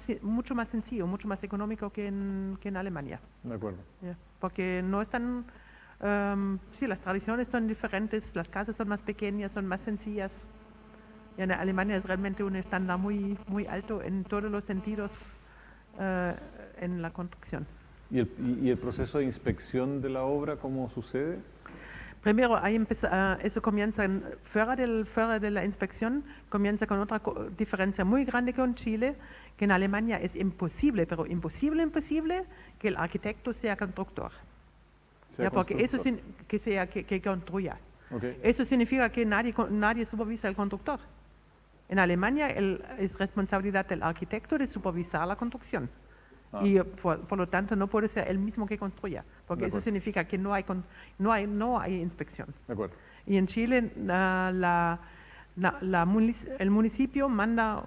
sencillo, mucho más económico que en Alemania. De acuerdo. ¿Ya? Porque no están... sí, las tradiciones son diferentes, las casas son más pequeñas, son más sencillas. Y en Alemania es realmente un estándar muy, muy alto en todos los sentidos en la construcción. ¿Y el proceso de inspección de la obra cómo sucede? Primero, eso comienza fuera de la inspección, comienza con otra diferencia muy grande con Chile, que en Alemania es imposible, pero imposible, que el arquitecto sea constructor. Ya, porque eso que construya. Okay. Eso significa que nadie supervisa al constructor. En Alemania es responsabilidad del arquitecto de supervisar la construcción. Y por lo tanto no puede ser el mismo que construya, porque eso significa que no hay inspección. De acuerdo. Y en Chile el municipio manda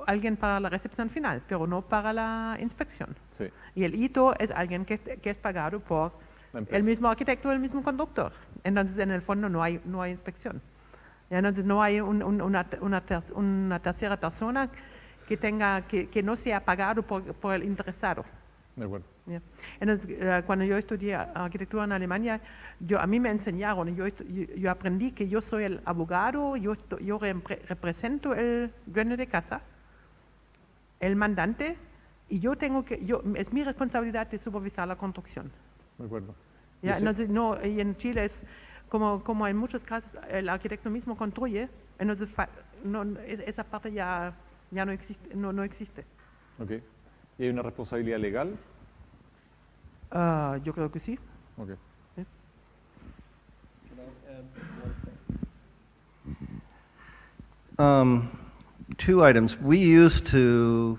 alguien para la recepción final, pero no para la inspección. Sí. Y el hito es alguien que es pagado por el mismo arquitecto, el mismo conductor. Entonces en el fondo no hay inspección. Y entonces no hay una tercera persona que no sea pagado por el interesado. De acuerdo. Yeah. Entonces, cuando yo estudié arquitectura en Alemania, a mí me enseñaron, yo aprendí que yo soy el abogado, yo represento el dueño de casa, el mandante, y es mi responsabilidad de supervisar la construcción. De acuerdo. Yeah. Entonces, y en Chile es como en muchos casos el arquitecto mismo construye, entonces esa parte ya no existe. Okay. ¿Y hay una responsabilidad legal? Yo creo que sí. Okay. ¿Sí? Two items. We used to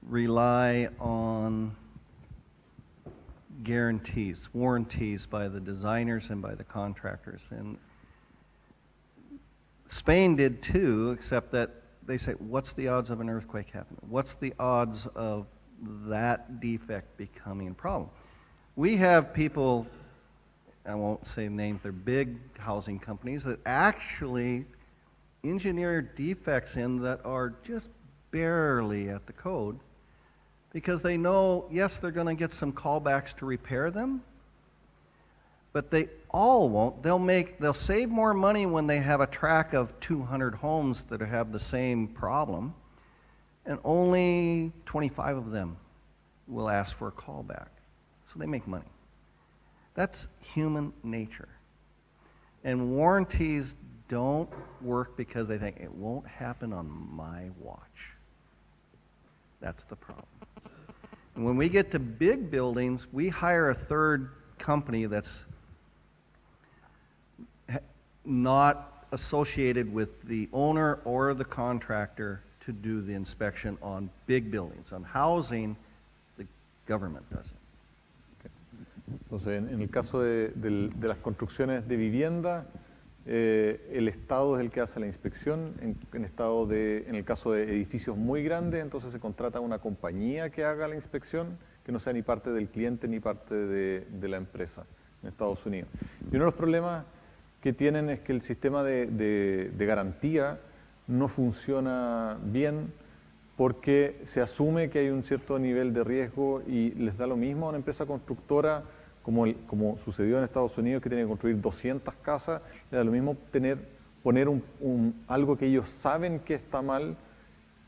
rely on guarantees, warranties by the designers and by the contractors. And Spain did too, except that they say, what's the odds of an earthquake happening? What's the odds of that defect becoming a problem? We have people, I won't say names, they're big housing companies that actually engineer defects in that are just barely at the code because they know, yes, they're going to get some callbacks to repair them, but they all won't. They'll save more money when they have a track of 200 homes that have the same problem, and only 25 of them will ask for a callback. So they make money. That's human nature. And warranties don't work because they think it won't happen on my watch. That's the problem. And when we get to big buildings, we hire a third company that's not associated with the owner or the contractor to do the inspection on big buildings. On housing, the government does it. Entonces, en el caso de las construcciones de vivienda, el Estado es el que hace la inspección. En el caso de edificios muy grandes, entonces se contrata una compañía que haga la inspección, que no sea ni parte del cliente ni parte de la empresa en Estados Unidos. Y uno de los problemas que tienen es que el sistema de garantía no funciona bien porque se asume que hay un cierto nivel de riesgo y les da lo mismo a una empresa constructora, como sucedió en Estados Unidos, que tiene que construir 200 casas, le da lo mismo poner algo que ellos saben que está mal,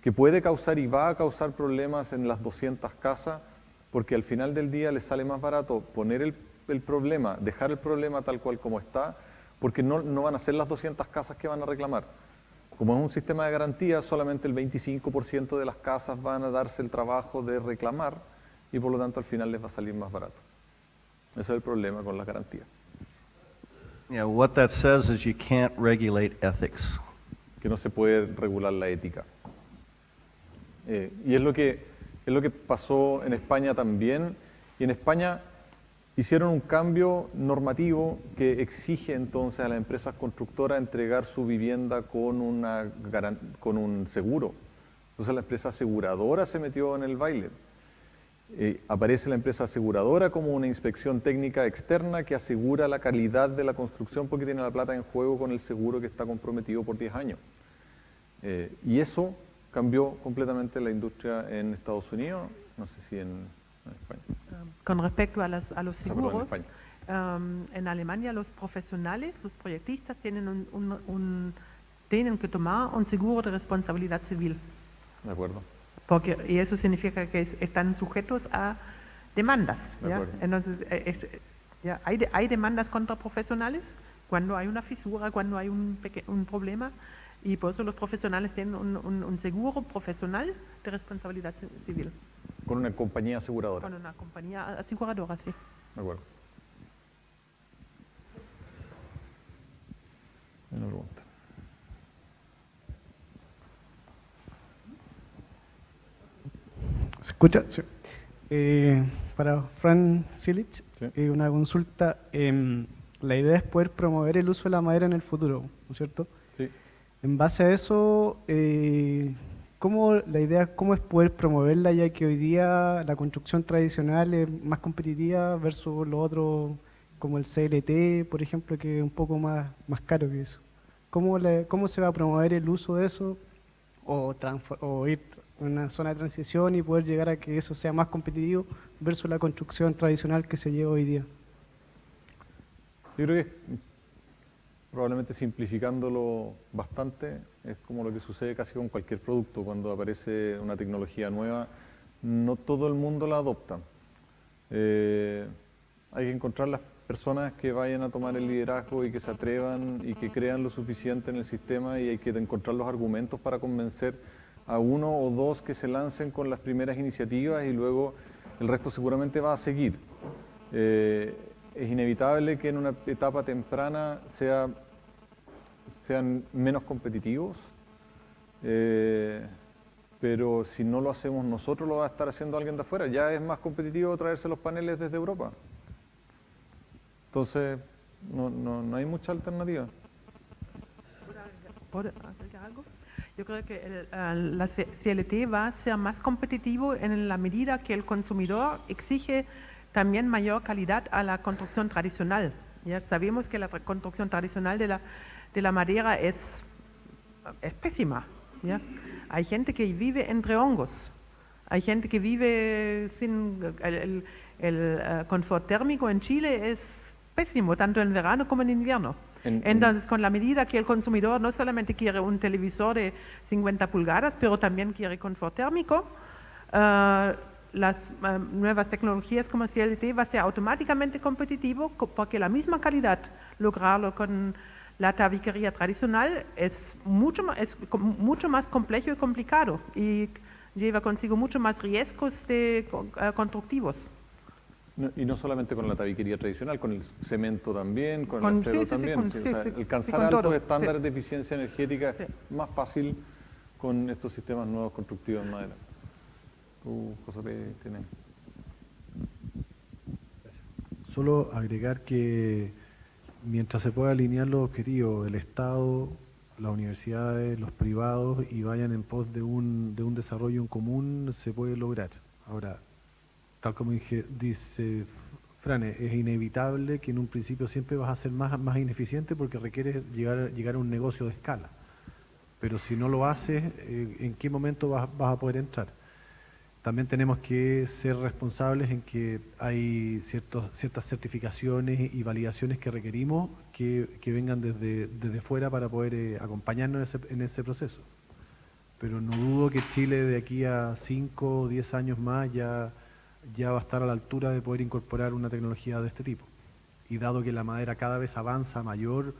que puede causar y va a causar problemas en las 200 casas, porque al final del día les sale más barato poner el problema, dejar el problema tal cual como está, porque no van a ser las 200 casas que van a reclamar. Como es un sistema de garantía, solamente el 25% de las casas van a darse el trabajo de reclamar y por lo tanto al final les va a salir más barato. Ese es el problema con las garantías. Yeah, what that says is you can't regulate ethics. Que no se puede regular la ética. Y es lo que pasó en España también. Y en España hicieron un cambio normativo que exige entonces a las empresas constructoras entregar su vivienda con un seguro. Entonces la empresa aseguradora se metió en el baile. Aparece la empresa aseguradora como una inspección técnica externa que asegura la calidad de la construcción porque tiene la plata en juego con el seguro que está comprometido por 10 años. Y eso cambió completamente la industria en Estados Unidos, no sé si en España. Con respecto a los seguros, en Alemania los profesionales, los proyectistas tienen tienen que tomar un seguro de responsabilidad civil. De acuerdo. Y eso significa que están sujetos a demandas. ¿Ya? Entonces, hay demandas contra profesionales cuando hay una fisura, cuando hay un problema, y por eso los profesionales tienen un seguro profesional de responsabilidad civil. Con una compañía aseguradora. Con una compañía aseguradora, sí. De acuerdo. Una pregunta. ¿Se escucha? Sí. Para Fran Silic, sí. Una consulta. La idea es poder promover el uso de la madera en el futuro, ¿no es cierto? Sí. En base a eso, ¿cómo es poder promoverla, ya que hoy día la construcción tradicional es más competitiva versus lo otro, como el CLT, por ejemplo, que es un poco más caro que eso? ¿Cómo se va a promover el uso de eso o ir a una zona de transición y poder llegar a que eso sea más competitivo versus la construcción tradicional que se lleva hoy día? Yo creo que probablemente simplificándolo bastante, es como lo que sucede casi con cualquier producto. Cuando aparece una tecnología nueva, no todo el mundo la adopta. Hay que encontrar las personas que vayan a tomar el liderazgo y que se atrevan y que crean lo suficiente en el sistema, y hay que encontrar los argumentos para convencer a uno o dos que se lancen con las primeras iniciativas y luego el resto seguramente va a seguir. Es inevitable que en una etapa temprana sean menos competitivos, pero si no lo hacemos nosotros, lo va a estar haciendo alguien de afuera. Ya es más competitivo traerse los paneles desde Europa. Entonces, no hay mucha alternativa. ¿Puedo agregar algo? Yo creo que la CLT va a ser más competitivo en la medida que el consumidor exige también mayor calidad a la construcción tradicional. Ya sabemos que la construcción tradicional de la madera es pésima. ¿Ya? Hay gente que vive entre hongos, hay gente que vive sin el confort térmico en Chile es pésimo, tanto en verano como en invierno. Entonces, con la medida que el consumidor no solamente quiere un televisor de 50 pulgadas, pero también quiere confort térmico, las nuevas tecnologías como CLT va a ser automáticamente competitivo, porque la misma calidad, lograrlo con la tabiquería tradicional es mucho más complejo y complicado y lleva consigo mucho más riesgos constructivos. Y no solamente con la tabiquería tradicional, con el cemento también, con el acero también. Alcanzar altos estándares de eficiencia energética es más fácil con estos sistemas nuevos constructivos en madera. José P. tiene. Solo agregar que mientras se pueda alinear los objetivos, el Estado, las universidades, los privados, y vayan en pos de un desarrollo en común, se puede lograr. Ahora, tal como dice Frane, es inevitable que en un principio siempre vas a ser más ineficiente porque requiere llegar a un negocio de escala. Pero si no lo haces, ¿en qué momento vas a poder entrar? También tenemos que ser responsables en que hay ciertas certificaciones y validaciones que requerimos que vengan desde fuera para poder acompañarnos en ese proceso. Pero no dudo que Chile de aquí a 5 o 10 años más ya va a estar a la altura de poder incorporar una tecnología de este tipo. Y dado que la madera cada vez avanza a mayor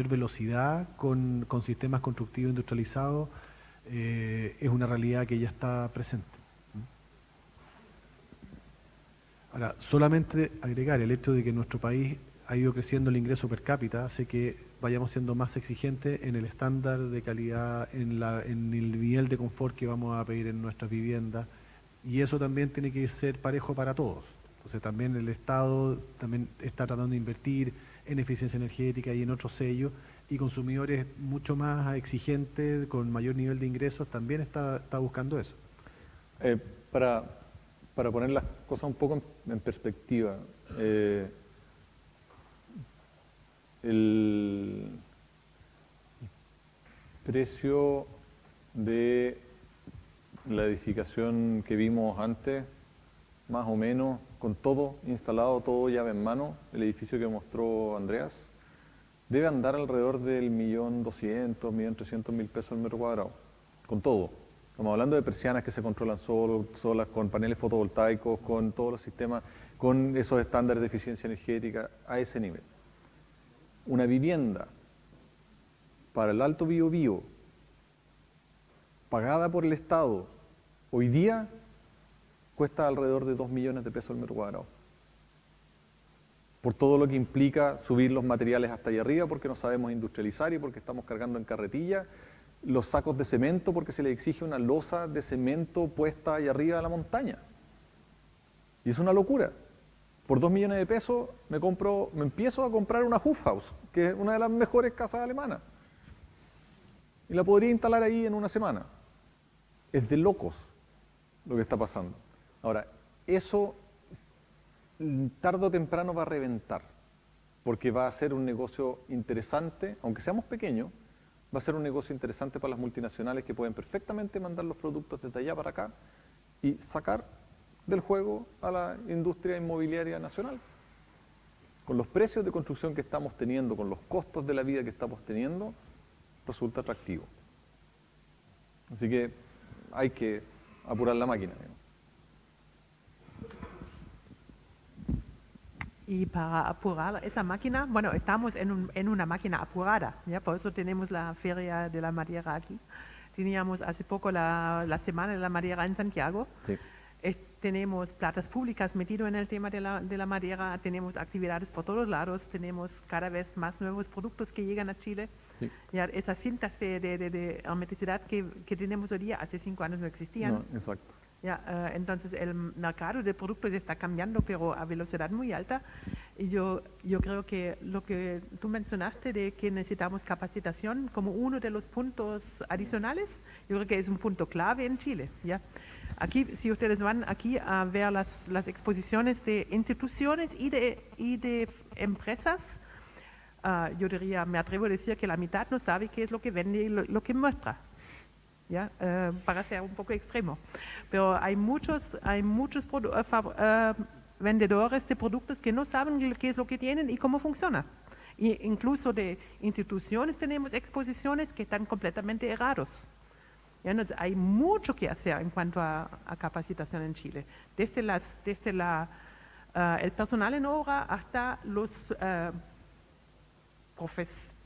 velocidad con sistemas constructivos industrializados, es una realidad que ya está presente. Ahora, solamente agregar el hecho de que nuestro país ha ido creciendo el ingreso per cápita hace que vayamos siendo más exigentes en el estándar de calidad, en el nivel de confort que vamos a pedir en nuestras viviendas, y eso también tiene que ser parejo para todos. Entonces también el Estado también está tratando de invertir en eficiencia energética y en otros sellos, y consumidores mucho más exigentes, con mayor nivel de ingresos, también está buscando eso. Para poner las cosas un poco en perspectiva, el precio de la edificación que vimos antes, más o menos, con todo instalado, todo llave en mano, el edificio que mostró Andreas, debe andar alrededor del 1.200.000, 1.300.000 pesos el metro cuadrado, con todo. Estamos hablando de persianas que se controlan solas, con paneles fotovoltaicos, con todos los sistemas, con esos estándares de eficiencia energética a ese nivel. Una vivienda para el Alto Biobío, pagada por el Estado, hoy día cuesta alrededor de 2 millones de pesos el metro cuadrado. Por todo lo que implica subir los materiales hasta allá arriba, porque no sabemos industrializar y porque estamos cargando en carretilla, los sacos de cemento porque se le exige una losa de cemento puesta allá arriba de la montaña. Y es una locura. Por 2 millones de pesos me empiezo a comprar una Hofhaus, que es una de las mejores casas alemanas. Y la podría instalar ahí en una semana. Es de locos lo que está pasando. Ahora, eso tarde o temprano va a reventar, porque va a ser un negocio interesante, aunque seamos pequeños, va a ser un negocio interesante para las multinacionales que pueden perfectamente mandar los productos desde allá para acá y sacar del juego a la industria inmobiliaria nacional. Con los precios de construcción que estamos teniendo, con los costos de la vida que estamos teniendo, resulta atractivo. Así que hay que apurar la máquina, digamos. Y para apurar esa máquina, bueno, estamos en una máquina apurada, ¿ya? Por eso tenemos la Feria de la Madera aquí. Teníamos hace poco la Semana de la Madera en Santiago. Sí. Tenemos platas públicas metido en el tema de la madera, tenemos actividades por todos lados, tenemos cada vez más nuevos productos que llegan a Chile. Sí. Ya, esas cintas de hermeticidad que tenemos hoy día, hace 5 años no existían. No, exacto. Ya, entonces el mercado de productos está cambiando, pero a velocidad muy alta. Y yo creo que lo que tú mencionaste de que necesitamos capacitación como uno de los puntos adicionales, yo creo que es un punto clave en Chile. ¿Ya? Aquí, si ustedes van aquí a ver las exposiciones de instituciones y de empresas, yo diría, me atrevo a decir que la mitad no sabe qué es lo que vende y lo que muestra. ¿Ya? Para ser un poco extremo. Pero hay muchos vendedores de productos que no saben qué es lo que tienen y cómo funciona. Y incluso de instituciones tenemos exposiciones que están completamente errados. ¿Ya? Entonces, hay mucho que hacer en cuanto a capacitación en Chile. Desde el personal en obra hasta los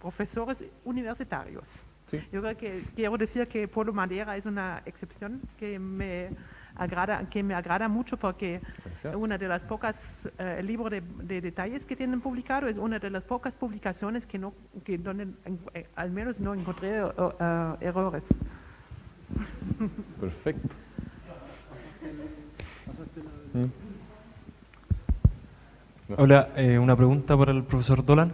profesores universitarios. Sí. Yo creo que quiero decir que Polo Madera es una excepción que me agrada mucho porque Gracias. una de las pocas, el libro de detalles que tienen publicado es una de las pocas publicaciones donde al menos no encontré errores. Hola, una pregunta para el profesor Dolan.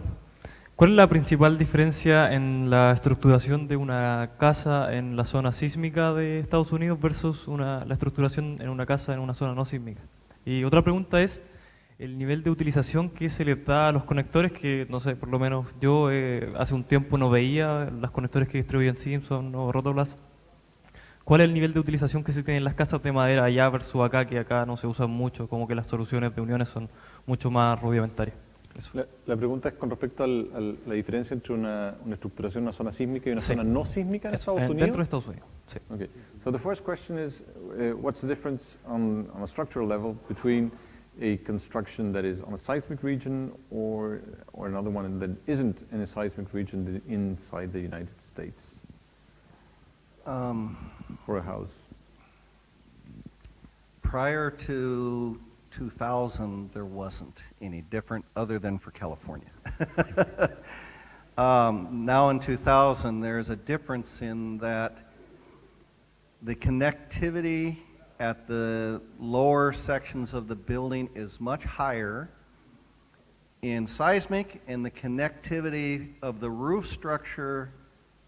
¿Cuál es la principal diferencia en la estructuración de una casa en la zona sísmica de Estados Unidos versus la estructuración en una casa en una zona no sísmica? Y otra pregunta es el nivel de utilización que se le da a los conectores, que no sé, por lo menos yo hace un tiempo no veía los conectores que distribuían Simpson o Rotoblast. ¿Cuál es el nivel de utilización que se tiene en las casas de madera allá versus acá, que acá no se usan mucho, como que las soluciones de uniones son mucho más rudimentarias? La pregunta es con respecto a la diferencia entre una estructuración en una zona sísmica y una zona no sísmica en Estados Unidos. Dentro de Estados Unidos, sí. Okay. So the first question is, what's the difference on a structural level between a construction that is on a seismic region or another one that isn't in a seismic region inside the United States? For a house. Prior to 2000, there wasn't any different other than for California. Now in 2000, there's a difference in that the connectivity at the lower sections of the building is much higher in seismic, and the connectivity of the roof structure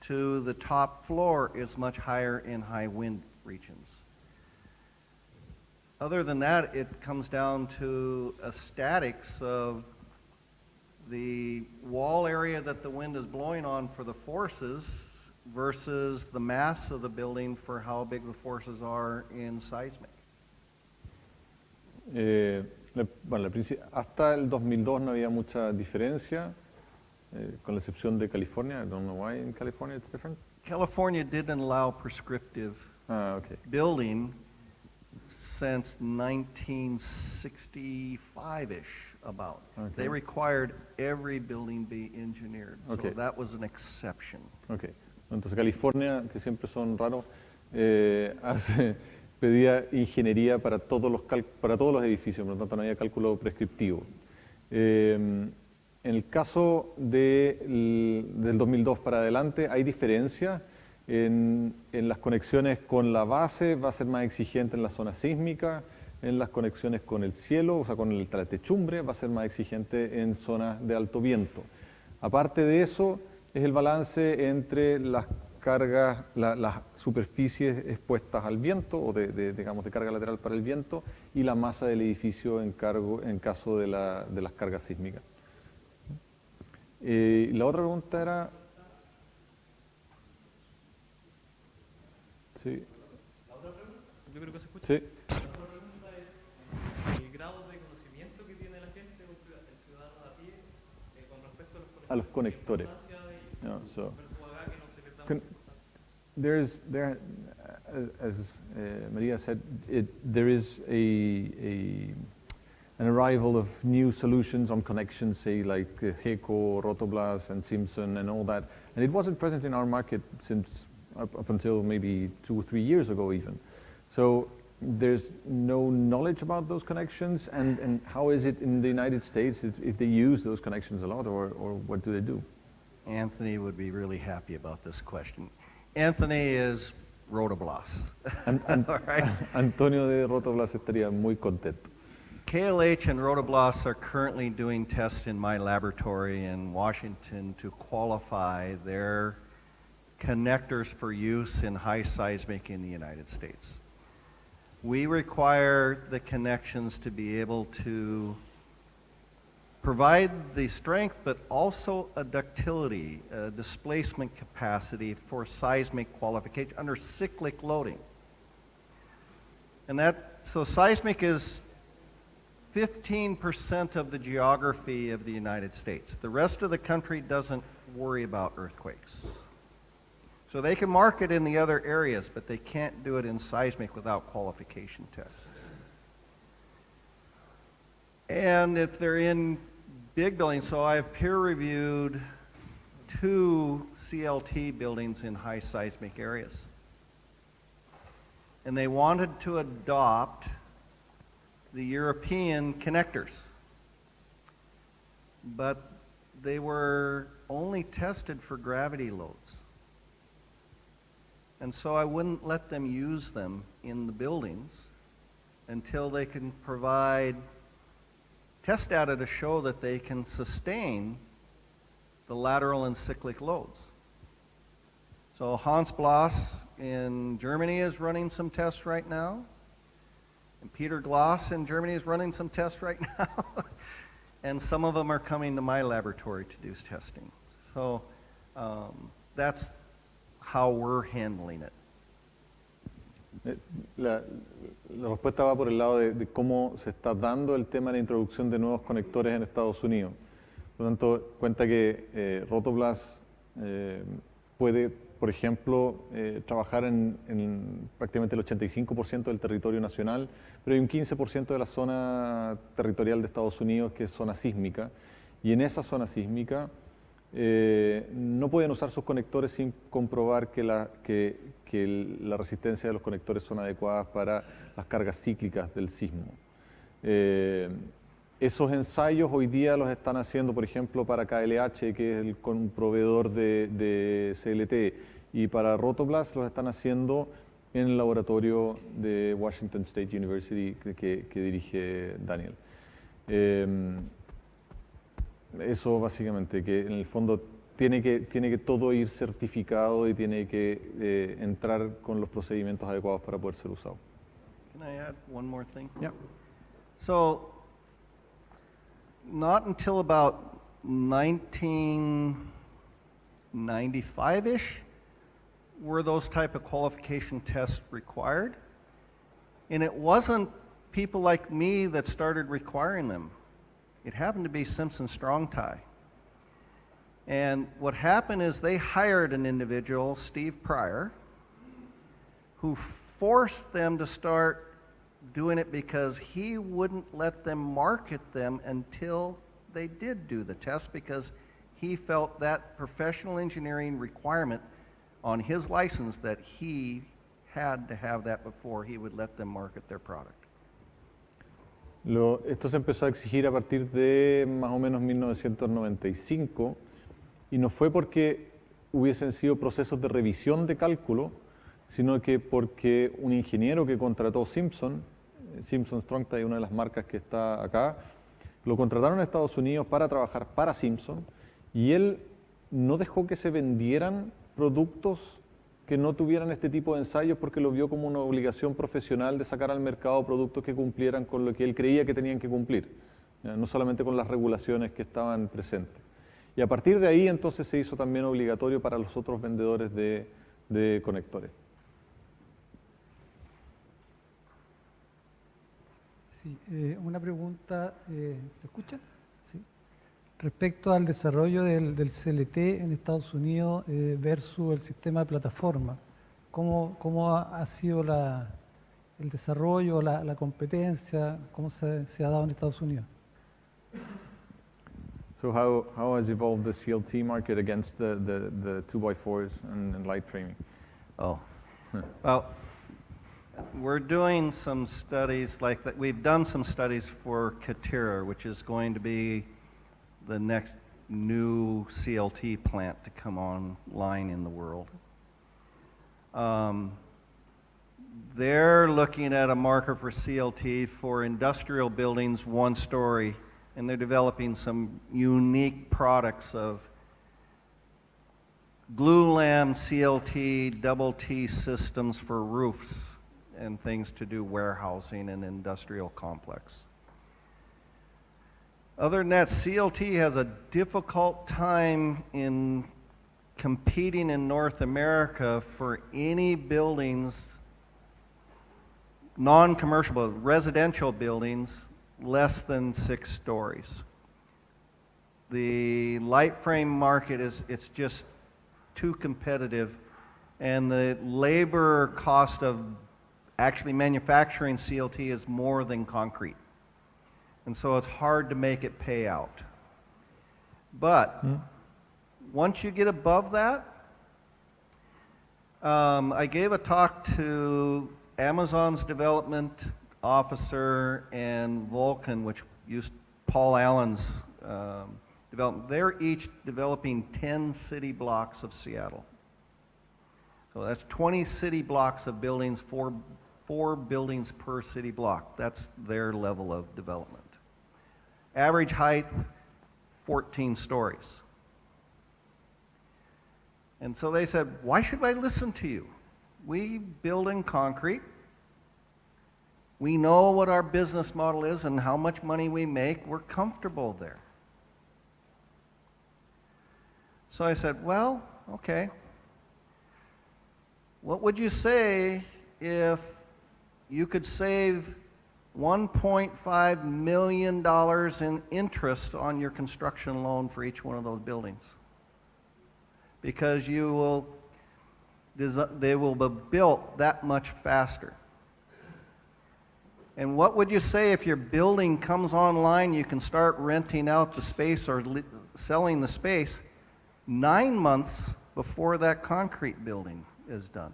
to the top floor is much higher in high wind regions. Other than that, it comes down to statics of the wall area that the wind is blowing on for the forces versus the mass of the building for how big the forces are in seismic. Bueno, hasta el 2002 no había mucha diferencia, con la excepción de California. I don't know why in California it's different. California didn't allow prescriptive building since 1965-ish about. Okay. They required every building be engineered, Okay. so that was an exception. Okay. Entonces California, que siempre son raros, pedía ingeniería para todos los edificios, por lo tanto no había cálculo prescriptivo. En el caso del 2002 para adelante hay diferencia. En las conexiones con la base va a ser más exigente en la zona sísmica, en las conexiones con el cielo, o sea, con la techumbre, va a ser más exigente en zonas de alto viento. Aparte de eso, es el balance entre las cargas, las superficies expuestas al viento, o digamos de carga lateral para el viento, y la masa del edificio en caso de las cargas sísmicas. La otra pregunta era... Sí. ¿La otra pregunta? Yo creo que se escucha. Sí. La otra pregunta es el grado de conocimiento que tiene la gente, el ciudadano de a pie, con respecto a los conectores. No, so, as Maria said, there is an arrival of new solutions on connections, say like HECO, Rotoblast, and Simpson, and all that, and it wasn't present in our market since up until maybe 2 or 3 years ago even. So there's no knowledge about those connections, and how is it in the United States if they use those connections a lot, or what do they do? Anthony would be really happy about this question. Anthony is Rotoblast. All right. Antonio de Rotoblast estaría muy contento. KLH and Rotoblast are currently doing tests in my laboratory in Washington to qualify their connectors for use in high seismic in the United States. We require the connections to be able to provide the strength, but also a ductility, a displacement capacity for seismic qualification under cyclic loading. And so seismic is 15% of the geography of the United States. The rest of the country doesn't worry about earthquakes. So they can market in the other areas, but they can't do it in seismic without qualification tests. And if they're in big buildings, so I've peer-reviewed 2 CLT buildings in high seismic areas. And they wanted to adopt the European connectors. But they were only tested for gravity loads. And so I wouldn't let them use them in the buildings until they can provide test data to show that they can sustain the lateral and cyclic loads. So Hans Bloss in Germany is running some tests right now. And Peter Gloss in Germany is running some tests right now. And some of them are coming to my laboratory to do testing. So that's how we're handling it. La respuesta va por el lado de cómo se está dando el tema de la introducción de nuevos conectores en Estados Unidos. Por lo tanto, cuenta que Rotoblas puede, por ejemplo, trabajar en prácticamente el 85% del territorio nacional, pero hay un 15% de la zona territorial de Estados Unidos que es zona sísmica, y en esa zona sísmica no pueden usar sus conectores sin comprobar que la resistencia de los conectores son adecuadas para las cargas cíclicas del sismo. Esos ensayos hoy día los están haciendo, por ejemplo, para KLH, que es un proveedor de CLT, y para Rotoblas los están haciendo en el laboratorio de Washington State University que dirige Daniel. Eso básicamente, que en el fondo tiene que todo ir certificado y tiene que entrar con los procedimientos adecuados para poder ser usado. Can I add one more thing? Yeah. So, not until about 1995-ish were those type of qualification tests required. And it wasn't people like me that started requiring them. It happened to be Simpson Strong-Tie. And what happened is they hired an individual, Steve Pryor, who forced them to start doing it because he wouldn't let them market them until they did do the test, because he felt that professional engineering requirement on his license that he had to have that before he would let them market their product. Esto se empezó a exigir a partir de más o menos 1995, y no fue porque hubiesen sido procesos de revisión de cálculo, sino que porque un ingeniero que contrató Simpson Strong-Tie, una de las marcas que está acá, lo contrataron a Estados Unidos para trabajar para Simpson, y él no dejó que se vendieran productos que no tuvieran este tipo de ensayos, porque lo vio como una obligación profesional de sacar al mercado productos que cumplieran con lo que él creía que tenían que cumplir, no solamente con las regulaciones que estaban presentes. Y a partir de ahí entonces se hizo también obligatorio para los otros vendedores de conectores. Sí, una pregunta, ¿se escucha? Sí. Respecto al desarrollo del CLT en Estados Unidos versus el sistema de plataforma, ¿cómo ha sido el desarrollo, la competencia, cómo se ha dado en Estados Unidos? So how has evolved the CLT market against the 2x4s and light framing? Oh, well, we're doing some studies like that. We've done some studies for Katira, which is going to be the next new CLT plant to come online in the world. They're looking at a market for CLT for industrial buildings, one story, and they're developing some unique products of Glulam CLT, double T systems for roofs and things to do warehousing and industrial complex. Other than that, CLT has a difficult time in competing in North America for any buildings, non-commercial, but residential buildings, less than 6 stories. The light frame market it's just too competitive, and the labor cost of actually manufacturing CLT is more than concrete. And so it's hard to make it pay out. But once you get above that, I gave a talk to Amazon's development officer and Vulcan, which used Paul Allen's development. They're each developing 10 city blocks of Seattle. So that's 20 city blocks of buildings, four buildings per city block. That's their level of development. Average height, 14 stories. And so they said, why should I listen to you? We build in concrete. We know what our business model is and how much money we make. We're comfortable there. So I said, well, okay. What would you say if you could save $1.5 million in interest on your construction loan for each one of those buildings? Because they will be built that much faster. And what would you say if your building comes online, you can start renting out the space or selling the space 9 months before that concrete building is done?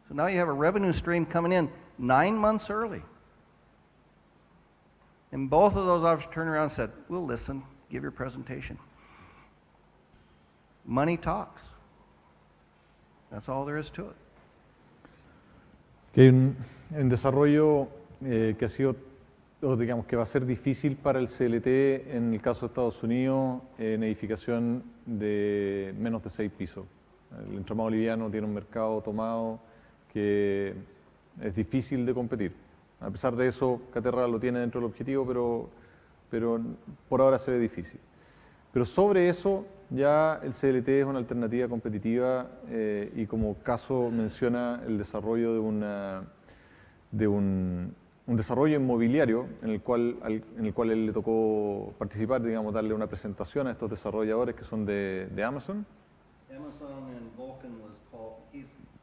So now you have a revenue stream coming in 9 months early. And both of those officers turned around and said, we'll listen, give your presentation. Money talks. That's all there is to it. Que en desarrollo que ha sido, o digamos que va a ser difícil para el CLT en el caso de Estados Unidos en edificación de menos de 6 pisos. El entramado liviano tiene un mercado tomado que es difícil de competir. A pesar de eso, Caterra lo tiene dentro del objetivo, pero por ahora se ve difícil. Pero sobre eso, ya el CLT es una alternativa competitiva y como caso menciona el desarrollo de un desarrollo inmobiliario en el cual él le tocó participar, digamos, darle una presentación a estos desarrolladores que son de Amazon. Amazon and Vulcan was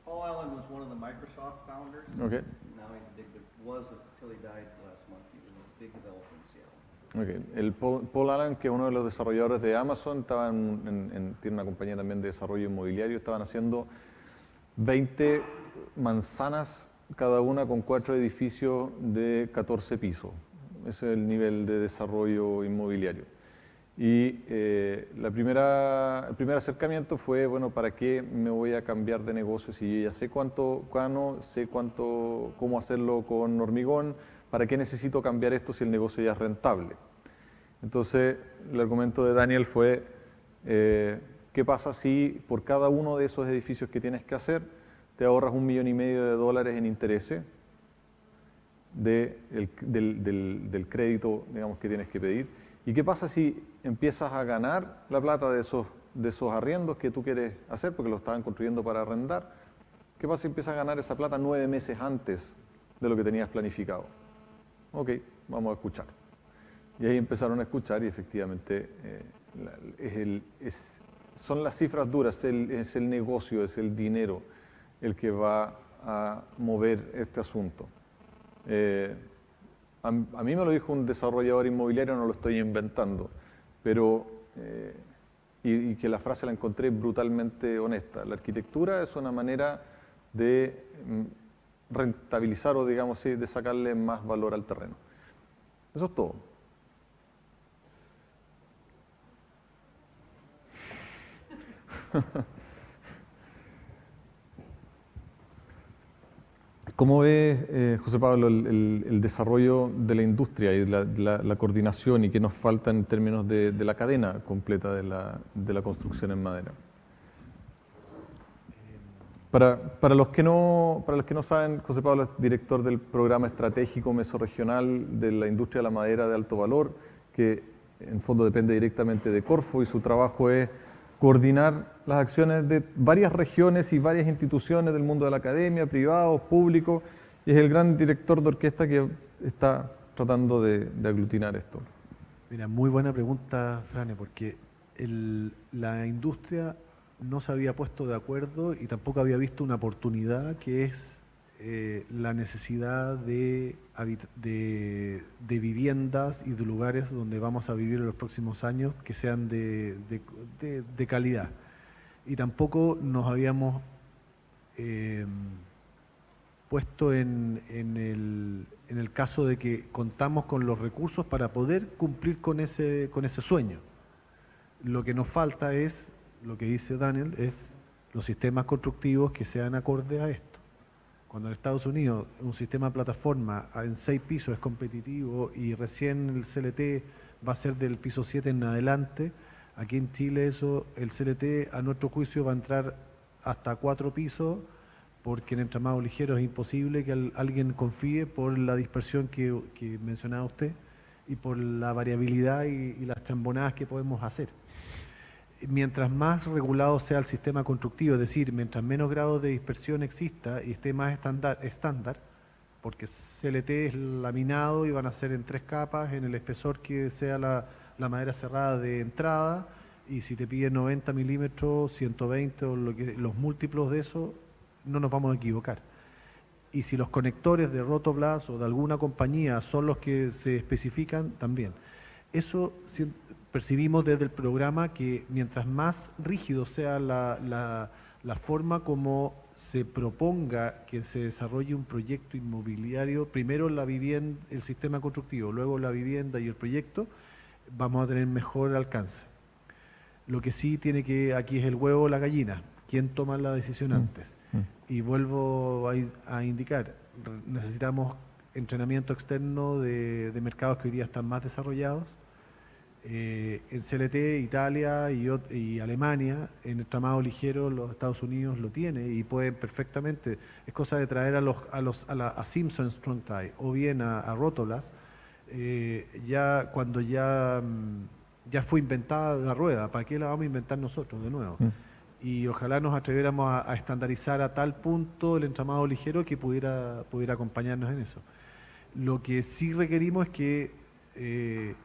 Paul Allen was one of the Microsoft founders. Okay. Now he was until he died last month. He was a big developer in Seattle. Okay. El Paul Allen, que es uno de los desarrolladores de Amazon, tiene una compañía también de desarrollo inmobiliario, estaban haciendo 20 manzanas cada una con 4 edificios de 14 pisos. Ese es el nivel de desarrollo inmobiliario. Y el primer acercamiento fue, bueno, ¿para qué me voy a cambiar de negocio si yo ya sé cómo hacerlo con hormigón? ¿Para qué necesito cambiar esto si el negocio ya es rentable? Entonces, el argumento de Daniel fue, ¿qué pasa si por cada uno de esos edificios que tienes que hacer te ahorras $1,5 millones en intereses del crédito, digamos, que tienes que pedir? ¿Y qué pasa si empiezas a ganar la plata de esos arriendos que tú quieres hacer, porque lo estaban construyendo para arrendar? ¿Qué pasa si empiezas a ganar esa plata 9 meses antes de lo que tenías planificado? Ok, vamos a escuchar. Y ahí empezaron a escuchar y efectivamente son las cifras duras, es el negocio, es el dinero el que va a mover este asunto. A mí me lo dijo un desarrollador inmobiliario, no lo estoy inventando, pero y que la frase la encontré brutalmente honesta. La arquitectura es una manera de rentabilizar o, digamos así, de sacarle más valor al terreno. Eso es todo. ¿Cómo ve, José Pablo, el desarrollo de la industria y la coordinación y qué nos falta en términos de la cadena completa de la construcción en madera? Para los que no saben, José Pablo es director del programa estratégico mesorregional de la industria de la madera de alto valor, que en fondo depende directamente de Corfo, y su trabajo es coordinar las acciones de varias regiones y varias instituciones del mundo de la academia, privados, públicos, y es el gran director de orquesta que está tratando de aglutinar esto. Mira, muy buena pregunta, Frane, porque la industria no se había puesto de acuerdo y tampoco había visto una oportunidad que es la necesidad de viviendas y de lugares donde vamos a vivir en los próximos años que sean de calidad. Y tampoco nos habíamos puesto en el caso de que contamos con los recursos para poder cumplir con ese sueño. Lo que nos falta es, lo que dice Daniel, es los sistemas constructivos que sean acordes a esto. Cuando en Estados Unidos un sistema de plataforma en 6 pisos es competitivo y recién el CLT va a ser del piso 7 en adelante. Aquí en Chile eso, el CLT a nuestro juicio va a entrar hasta 4 pisos, porque en entramado ligero es imposible que alguien confíe por la dispersión que mencionaba usted y por la variabilidad y las chambonadas que podemos hacer. Mientras más regulado sea el sistema constructivo, es decir, mientras menos grado de dispersión exista y esté más estándar, porque CLT es laminado y van a ser en 3 capas, en el espesor que sea la madera cerrada de entrada, y si te piden 90 milímetros, 120 o los múltiplos de eso, no nos vamos a equivocar. Y si los conectores de Rotoblas o de alguna compañía son los que se especifican, también. Eso percibimos desde el programa, que mientras más rígido sea la forma como se proponga que se desarrolle un proyecto inmobiliario, primero la vivienda, el sistema constructivo, luego la vivienda y el proyecto, vamos a tener mejor alcance. Lo que sí tiene que, aquí es el huevo o la gallina, ¿quién toma la decisión antes? Y vuelvo a indicar, necesitamos entrenamiento externo de mercados que hoy día están más desarrollados. En CLT, Italia y Alemania, en el tramado ligero los Estados Unidos lo tiene y pueden perfectamente, es cosa de traer a Simpson Strong Tie o bien a Rotoblas, ya cuando ya fue inventada la rueda, ¿para qué la vamos a inventar nosotros de nuevo? Y ojalá nos atreviéramos a estandarizar a tal punto el entramado ligero que pudiera acompañarnos en eso. Lo que sí requerimos es que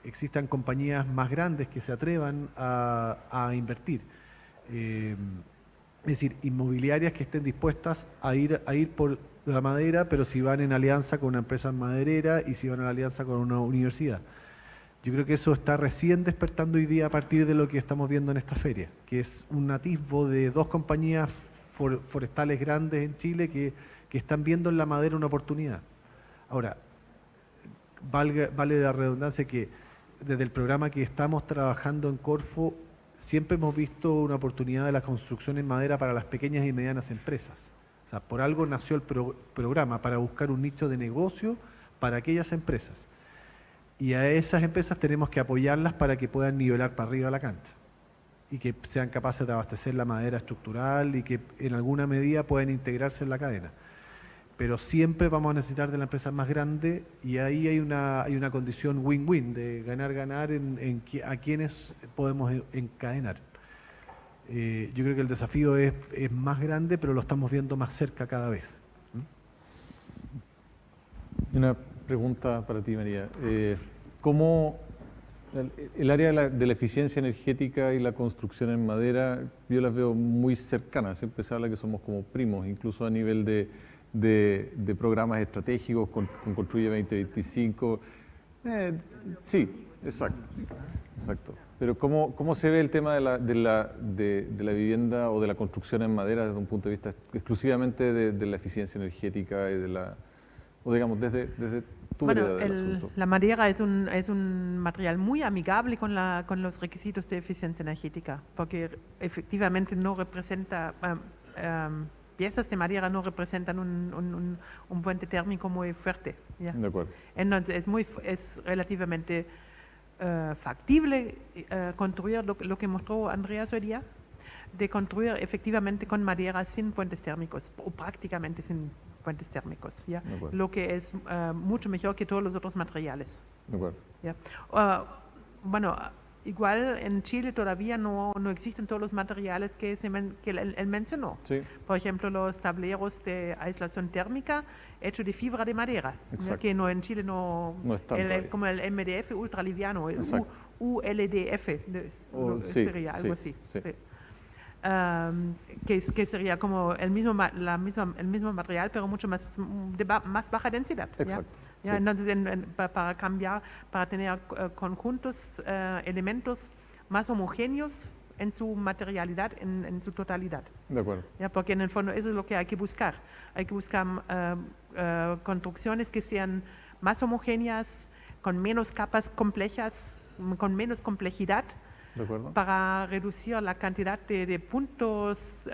existan compañías más grandes que se atrevan a invertir. Es decir, inmobiliarias que estén dispuestas a ir por la madera, pero si van en alianza con una empresa maderera y si van en alianza con una universidad. Yo creo que eso está recién despertando hoy día a partir de lo que estamos viendo en esta feria, que es un atisbo de 2 compañías forestales grandes en Chile que están viendo en la madera una oportunidad. Ahora, vale la redundancia que desde el programa que estamos trabajando en Corfo siempre hemos visto una oportunidad de la construcción en madera para las pequeñas y medianas empresas. O sea, por algo nació el programa, para buscar un nicho de negocio para aquellas empresas. Y a esas empresas tenemos que apoyarlas para que puedan nivelar para arriba la cancha y que sean capaces de abastecer la madera estructural y que en alguna medida puedan integrarse en la cadena. Pero siempre vamos a necesitar de la empresa más grande y ahí hay una condición win-win de ganar-ganar a quienes podemos encadenar. Yo creo que el desafío es más grande, pero lo estamos viendo más cerca cada vez. Una pregunta para ti, María. ¿Cómo el área de la eficiencia energética y la construcción en madera, yo las veo muy cercanas? Siempre se habla que somos como primos, incluso a nivel de programas estratégicos con Construye 2025. Sí, exacto. Pero ¿cómo se ve el tema de la vivienda o de la construcción en madera desde un punto de vista exclusivamente de la eficiencia energética y o digamos desde tu vereda del asunto? La madera es un material muy amigable con los requisitos de eficiencia energética, porque efectivamente no representa piezas de madera no representan un puente térmico muy fuerte. ¿Ya? De acuerdo. Entonces es relativamente factible construir lo que mostró Andreas hoy día, de construir efectivamente con madera sin puentes térmicos o prácticamente sin puentes térmicos, ¿ya? Lo que es mucho mejor que todos los otros materiales. De acuerdo. ¿Ya? Bueno, igual en Chile todavía no existen todos los materiales que él mencionó. Sí. Por ejemplo, los tableros de aislación térmica hechos de fibra de madera, que en Chile no están como el MDF ultraliviano, el ULDF sería algo así. Sí. Que sería como el mismo material, pero mucho más baja densidad. Exacto. ¿Ya? Entonces, para cambiar, para tener conjuntos, elementos más homogéneos en su materialidad, en su totalidad. De acuerdo. ¿Ya? Porque en el fondo eso es lo que hay que buscar. Hay que buscar construcciones que sean más homogéneas, con menos capas complejas, con menos complejidad, para reducir la cantidad de puntos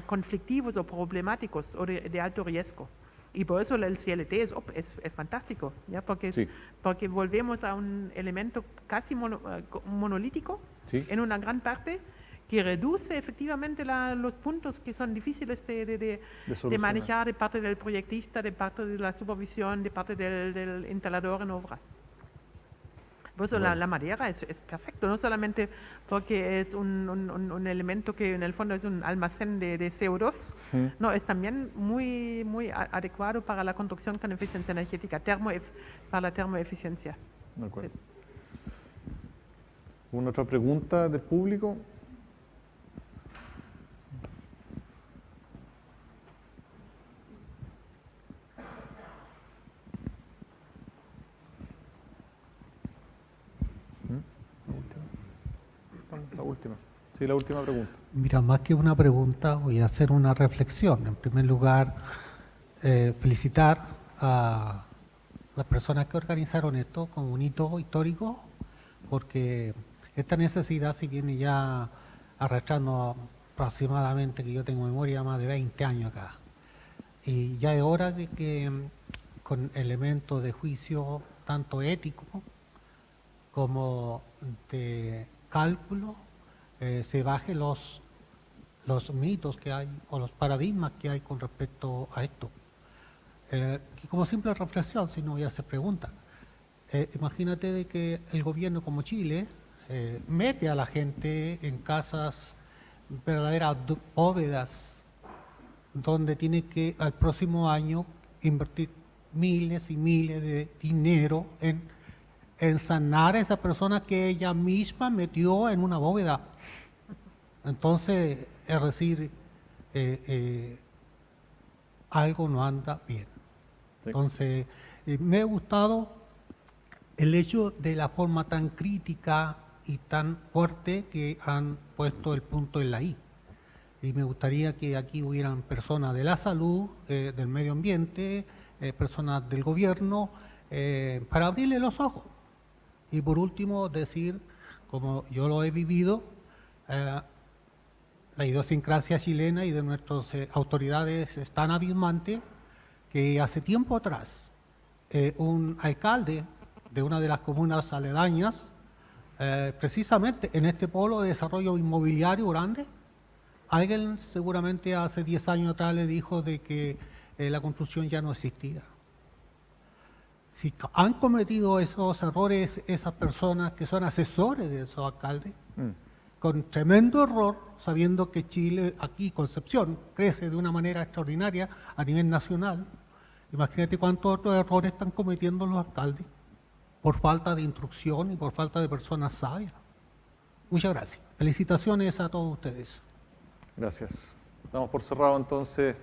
conflictivos o problemáticos o de alto riesgo. Y por eso el CLT es fantástico, ¿ya? Porque, Sí. porque volvemos a un elemento casi monolítico Sí. en una gran parte que reduce efectivamente los puntos que son difíciles de solucionar. manejar de parte del proyectista, de parte de la supervisión, de parte del instalador en obra. Por eso Bueno. la madera es perfecto, no solamente porque es un elemento que en el fondo es un almacén de CO2, no, es también muy, muy adecuado para la construcción con eficiencia energética, para la termoeficiencia. De acuerdo. Sí. ¿Alguna otra pregunta del público? La última. Sí, la última pregunta. Mira, más que una pregunta, voy a hacer una reflexión. En primer lugar, felicitar a las personas que organizaron esto como un hito histórico, porque esta necesidad se viene ya arrastrando aproximadamente, que yo tengo memoria, más de 20 años acá. Y ya es hora de que con elementos de juicio tanto ético como de cálculo se baje los mitos que hay o los paradigmas que hay con respecto a esto. Y como simple reflexión, si no voy a hacer preguntas, imagínate de que el gobierno como Chile mete a la gente en casas verdaderas bóvedas donde tiene que al próximo año invertir miles y miles de dinero en sanar a esa persona que ella misma metió en una bóveda. Entonces, es decir, algo no anda bien. Entonces, me ha gustado el hecho de la forma tan crítica y tan fuerte que han puesto el punto en la I. Y me gustaría que aquí hubieran personas de la salud, del medio ambiente, personas del gobierno, para abrirle los ojos. Y por último, decir, como yo lo he vivido, la idiosincrasia chilena y de nuestras autoridades es tan abismante que hace tiempo atrás un alcalde de una de las comunas aledañas, precisamente en este polo de desarrollo inmobiliario grande, alguien seguramente hace 10 años atrás le dijo de que la construcción ya no existía. Si han cometido esos errores esas personas que son asesores de esos alcaldes, con tremendo error, sabiendo que Chile, aquí Concepción, crece de una manera extraordinaria a nivel nacional, imagínate cuántos otros errores están cometiendo los alcaldes por falta de instrucción y por falta de personas sabias. Muchas gracias. Felicitaciones a todos ustedes. Gracias. Damos por cerrado entonces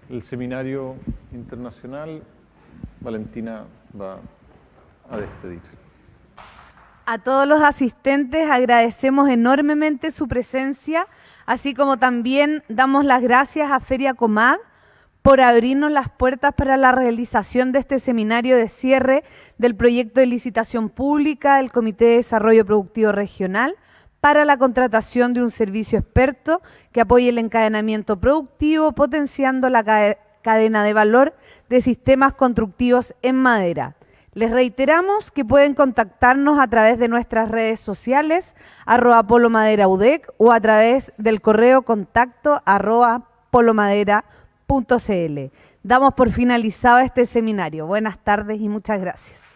el seminario internacional. Valentina va a despedir. A todos los asistentes agradecemos enormemente su presencia, así como también damos las gracias a Feria Comad por abrirnos las puertas para la realización de este seminario de cierre del proyecto de licitación pública del Comité de Desarrollo Productivo Regional para la contratación de un servicio experto que apoye el encadenamiento productivo, potenciando la cadena de valor de sistemas constructivos en madera. Les reiteramos que pueden contactarnos a través de nuestras redes sociales, @polomaderaudec o a través del correo contacto @polomadera.cl. Damos por finalizado este seminario. Buenas tardes y muchas gracias.